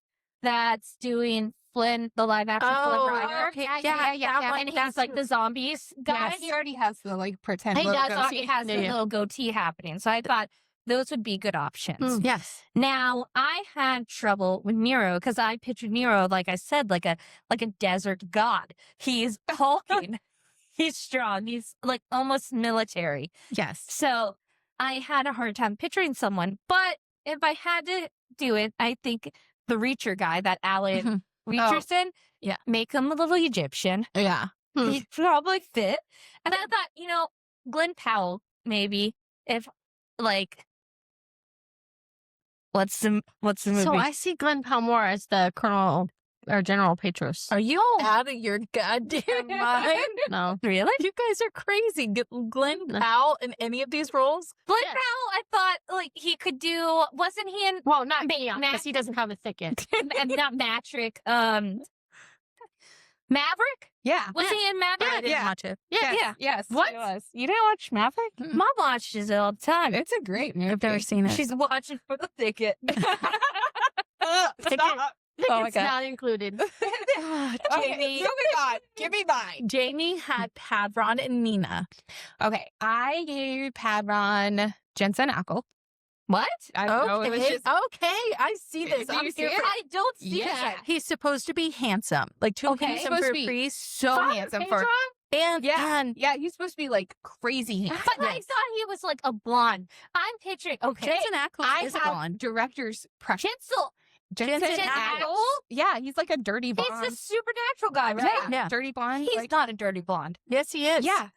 that's doing Flynn, the live action Flynn Rider. okay. Yeah. And he's like the zombies guy. Yes. He already has the like pretend. He logo. does already has the Yeah. little goatee happening. So I thought those would be good options. Yes. Now I had trouble with Nero because I pictured Nero, like I said, like a desert god. He's hulking. He's strong. He's like almost military. Yes. So I had a hard time picturing someone. But if I had to do it, I think the Reacher guy, that Alan Reacherson, yeah. make him a little Egyptian. Yeah. He'd probably fit. And I thought, Glenn Powell, maybe, if like what's the movie? So I see Glenn Palmore as the Colonel or General Petros. Are you out of your goddamn mind? No. Really? You guys are crazy. Glenn Powell in any of these roles? Glenn Yes. Powell, I thought like he could do. Wasn't he in Well, not Ma- Keon, because he doesn't have a thicket. and not Matrick? Maverick? Yeah. Was he in Maverick? I didn't Yeah. watch it. Yeah. Yes. What? It was. You didn't watch Maverick? Mom watches it all the time. It's a great movie. I've never seen it. She's watching for the thicket. Thicket, Oh my thicket's God. not included. Okay, moving on. Give me mine. Jamie had Padron and Nina. Okay, I gave Padron Jensen Ackles. What? I don't know. It was just okay. I see this. Do I'm you see here it? for- I don't see Yeah. that. He's supposed to be handsome, like too Okay. handsome Supposed for to a be priest. so handsome for And and he's supposed to be like crazy handsome. But I thought he was like a blonde. I'm picturing. Okay. Jensen Ackles I is a have blonde. director's preference. Tinsel. Jensen Jensen Ackles. Ackles? Yeah, he's like a dirty He's blonde. the supernatural guy, right? Yeah. Dirty blonde. He's like- not a dirty blonde. Yes, he is. Yeah.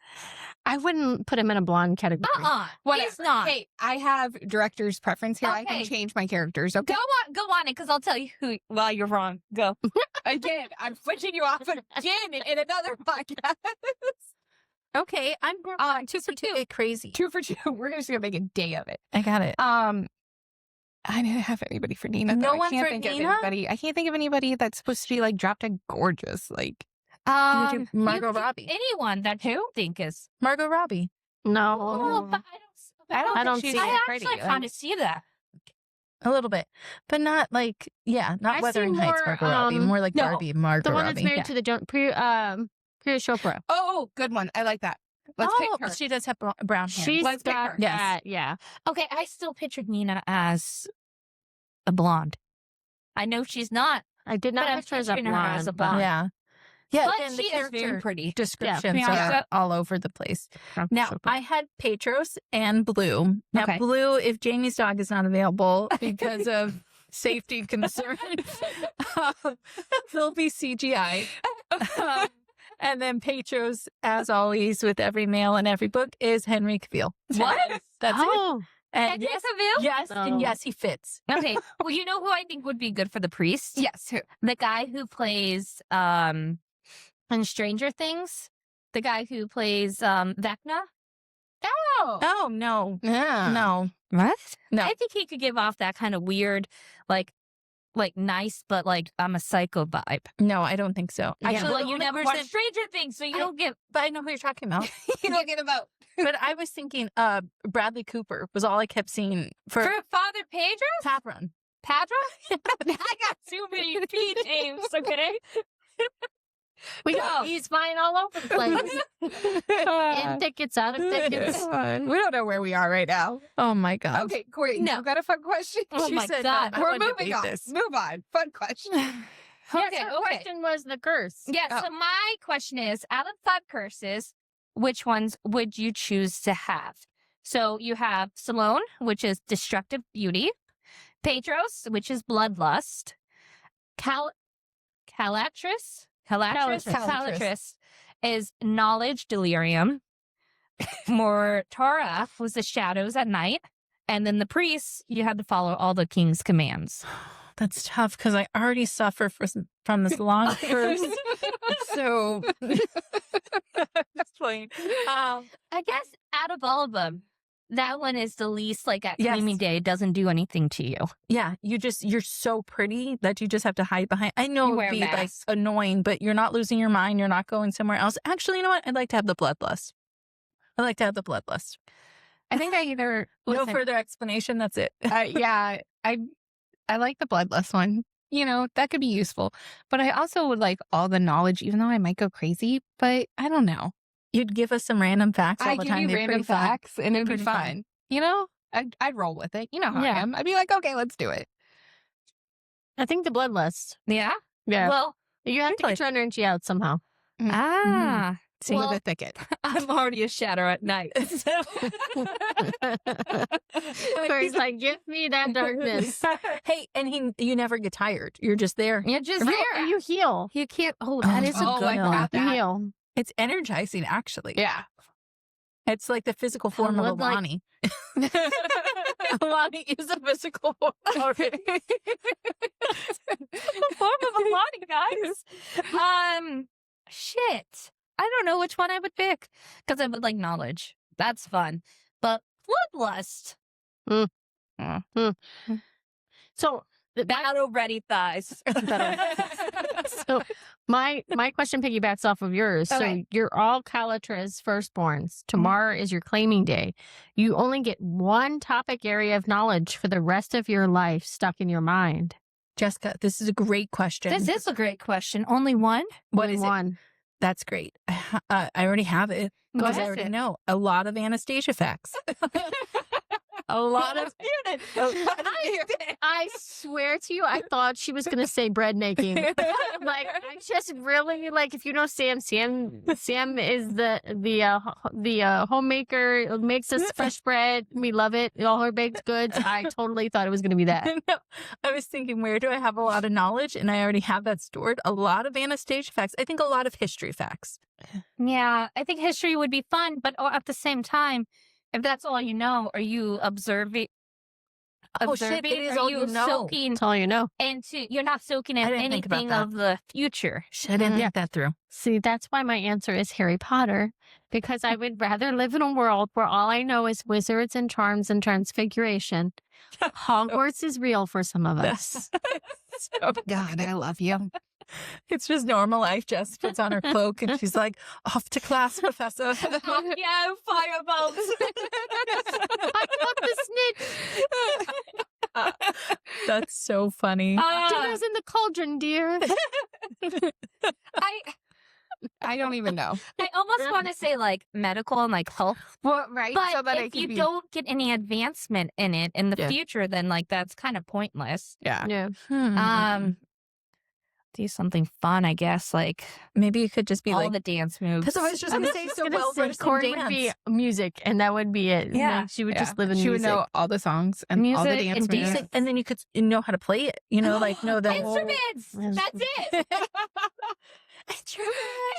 I wouldn't put him in a blonde category. Whatever. He's not. Hey, I have director's preference here. I Okay. can change my characters. Okay. Go on it, because I'll tell you who. Well, you're wrong. Go. Again, I'm switching you off again in another podcast. Okay, I'm 2 for 2. Get crazy. 2 for 2. We're just gonna make a day of it. I got it. I didn't have anybody for Nina. No though. one I can't for think Nina? Of anybody. I can't think of anybody that's supposed to be like drop dead gorgeous. Like Margot Robbie. Anyone that you think is. Margot Robbie. No. Oh, but I don't think see she's I pretty. actually kind of see that. A little bit, but not like not I see Wuthering Heights more, Margot Robbie, more like no, Barbie Margot The one Robbie. that's married to the Priya Chopra. Oh, good one. I like that. Let's pick her. She does have brown hair. She's Let's pick got her. Yes. that. Yeah. Okay, I still pictured Nina as a blonde. I know she's not, I did but not I'm picture her as a picturing her as a blonde. blonde. Yeah, yeah. but and she the is very character pretty. descriptions Yeah. are all over the place. Priyanka Now, Chopra. I had Petros and Blue. Now, Okay. Blue, if Jamie's dog is not available because of safety concerns, they'll be CGI. And then Petros, as always, with every male in every book, is Henry Cavill. What? That's it. Oh, And Henry Cavill? yes, No. and yes, he fits. Okay, well, you know who I think would be good for the priest? Yes. Who? The guy who plays in Stranger Things. The guy who plays Vecna. Oh, no. Yeah. No. What? No. I think he could give off that kind of weird, like nice, but like I'm a psycho vibe. No, I don't think so. Actually, Actually, well, the you only never person- watched Stranger Things, so you don't get. But I know who you're talking about. You don't get about. But I was thinking Bradley Cooper was all I kept seeing for For Father Pedro? Tap-Run. Pedro? I got too many P names, okay? we Go. got he's flying all over the place. In tickets, out of tickets. We don't know where we are right now. Oh my God. Okay, Corey, No. you got a fun question? Oh She my said, God. I We're wanted to moving beat on. this. Move on. Fun question. Yes, Okay, her okay. question was the curse. Yeah, Oh. so my question is, out of 5 curses, which ones would you choose to have? So you have Salome, which is destructive beauty. Petros, which is bloodlust. Calatrus is knowledge delirium. Mortora was the shadows at night. And then the priests, you had to follow all the king's commands. That's tough because I already suffer from this long curse. So explain. I guess out of all of them, that one is the least like at Yes. claiming day doesn't do anything to you. Yeah, you're so pretty that you just have to hide behind. I know You it wear would a be like mask. annoying, but you're not losing your mind. You're not going somewhere else. Actually, you know what? I'd like to have the bloodlust. I like to have the bloodlust. I think I either No listen, further explanation. That's it. yeah, I like the bloodlust one. You know, that could be useful. But I also would like all the knowledge, even though I might go crazy. But I don't know. You'd give us some random facts all I the give time. you They're random pretty fun. facts, and it'd be Pretty fun. fun. You know, I'd roll with it. You know how Yeah. I am. I'd be like, okay, let's do it. I think the bloodlust. Yeah? Yeah. Well, You have to get your energy out somehow. Sing well, the thicket. I'm already a shadow at night. So Where he's like, give me that darkness. Hey, and you never get tired. You're just there. you're just No, there. you heal. You can't. Oh, that is a Oh, good I one. forgot You that. heal. It's energizing, actually. Yeah. It's like the physical form of look like- Alani. Alani is a physical form. Okay. Form of a lot, guys. Shit. I don't know which one I would pick because I would like knowledge. That's fun. But bloodlust. So Battle ready thighs. So my question piggybacks off of yours. Okay. So you're all Calatra's firstborns. Tomorrow is your claiming day. You only get one topic area of knowledge for the rest of your life stuck in your mind. Jessica, this is a great question. This is a great question. Only one? What Only is it? one. That's great. I already have it What because I is already it? know a lot of Anastasia facts. A lot of I swear to you, I thought she was going to say bread making. Like, I just really, like, if you know Sam is the homemaker, makes us fresh bread. We love it. All her baked goods. I totally thought it was going to be that. No, I was thinking, where do I have a lot of knowledge? And I already have that stored. A lot of Anastasia facts. I think a lot of history facts. Yeah, I think history would be fun, but at the same time, if that's all you know, are you observing? Oh, shit, it is are all you you know. soaking That's all you know. into? You're not soaking in I didn't think about anything that. of the future. Shit, I didn't think that through. See, that's why my answer is Harry Potter, because I would rather live in a world where all I know is wizards and charms and transfiguration. Hogwarts is real for some of us. So, God, I love you. it's just normal life. Jess puts on her cloak and she's like, off to class, professor. Yeah, fireballs. I love the snitch. That's so funny. Dinner's in the cauldron, dear. I don't even know. I almost want to say like medical and like health, Well, right. but so that if you don't get any advancement in it in the Yeah. future, then like that's kind of pointless. Yeah. Yeah. Do something fun, I guess, like Maybe you could just be all like, the dance moves. because I was just I going was to say just so gonna well say versed in Corey dance. would be music, and that would be it. Yeah. Like, she would Yeah. just live in She music. would know all the songs and all the Music dance and moves. decent- And then you could know how to play it. You know, like know the whole... instruments. That's it.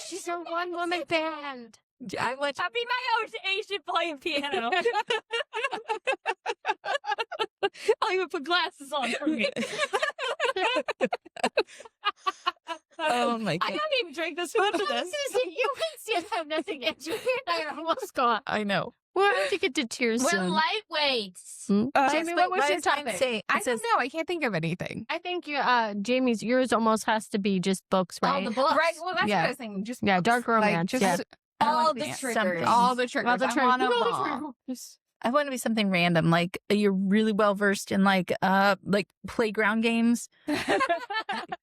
She's a one-woman band. I went I'll be my own Asian playing piano. I'll even put glasses on for me. Oh my I god! don't even drink this much of this. Susie, you can see have nothing against you. I almost got. I know. We'll have to get to tears We're soon. lightweights. Jamie, what was your topic? Say, I it says, don't know. I can't think of anything. I think Jamie's yours almost has to be just books, right? All the books. Right. Well, that's Yeah. what I was thinking. Just Yeah, books. dark romance, Just yeah. All be the something. triggers. all the triggers. Well, the I want 'em triggers. all. I want to be something random, like you're really well versed in like playground games,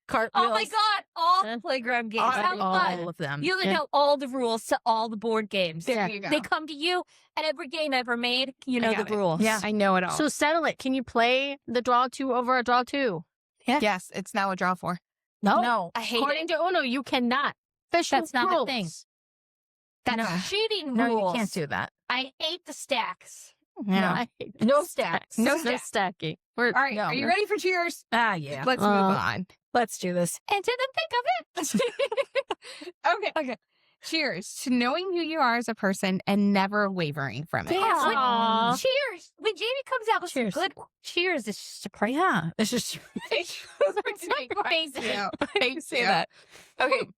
cartwheels. Oh my god, all the playground games. How all fun. of them. You Yeah. know all the rules to all the board games. There you go. They come to you at every game ever made. You know the got it. rules. Yeah. I know it all. So settle it. Can you play the draw 2 over a draw 2? yes, it's now a draw 4. No. I hate According it. to Uno, you cannot. Official That's not the rules. thing. That's No. cheating No, rules. you can't do that. I hate the stacks. No, No. I hate No this. stacks. No No stacks. stacking. We're, All right. No. Are you ready for cheers? Yeah. Let's move on. Let's do this. Into the thick of it. Okay. Cheers to knowing who you are as a person and never wavering from it. Yeah. Aw. Cheers. When Jamie comes out with some Cheers. good cheers, it's just a crazy. Yeah. It's just Thank you. Thanks, that. okay.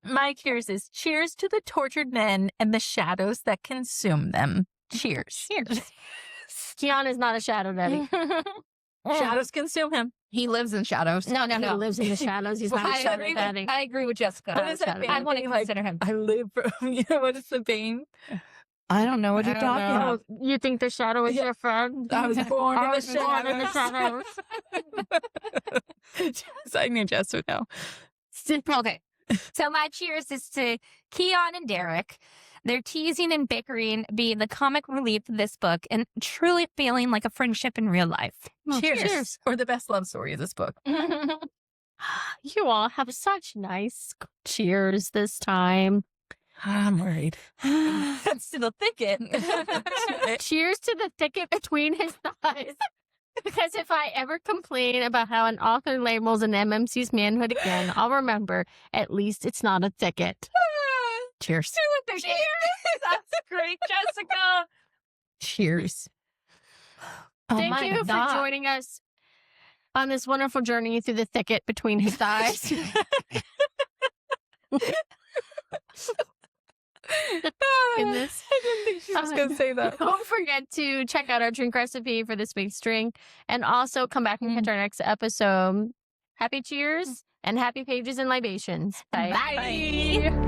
My cheers is cheers to the tortured men and the shadows that consume them. Cheers. Cheers. Keanu's not a shadow daddy. Shadows consume him. He lives in shadows. No, He lives in the shadows. He's not a shadow daddy. I agree with Jessica. What is that shadow thing? I want to Like, consider him. I live from, what is the bane? I don't know what you're talking about. Oh, you think the shadow is your friend? I was born I in was the born in the shadows. shadows. I knew Jess would know. Okay. So my cheers is to Keon and Derek. Their teasing and bickering being the comic relief of this book and truly feeling like a friendship in real life. Cheers. Or the best love story of this book. You all have such nice cheers this time. I'm worried. That's to the thicket. Cheers to the thicket between his thighs. Because if I ever complain about how an author labels an MMC's manhood again, I'll remember, at least it's not a thicket. Cheers. Cheers. That's great, Jessica. Cheers. Thank you God. for joining us on this wonderful journey through the thicket between his thighs. Goodness. I didn't think she was going to say that. Don't forget to check out our drink recipe for this week's drink and also come back and catch our next episode. Happy cheers and happy pages and libations. Bye. Bye.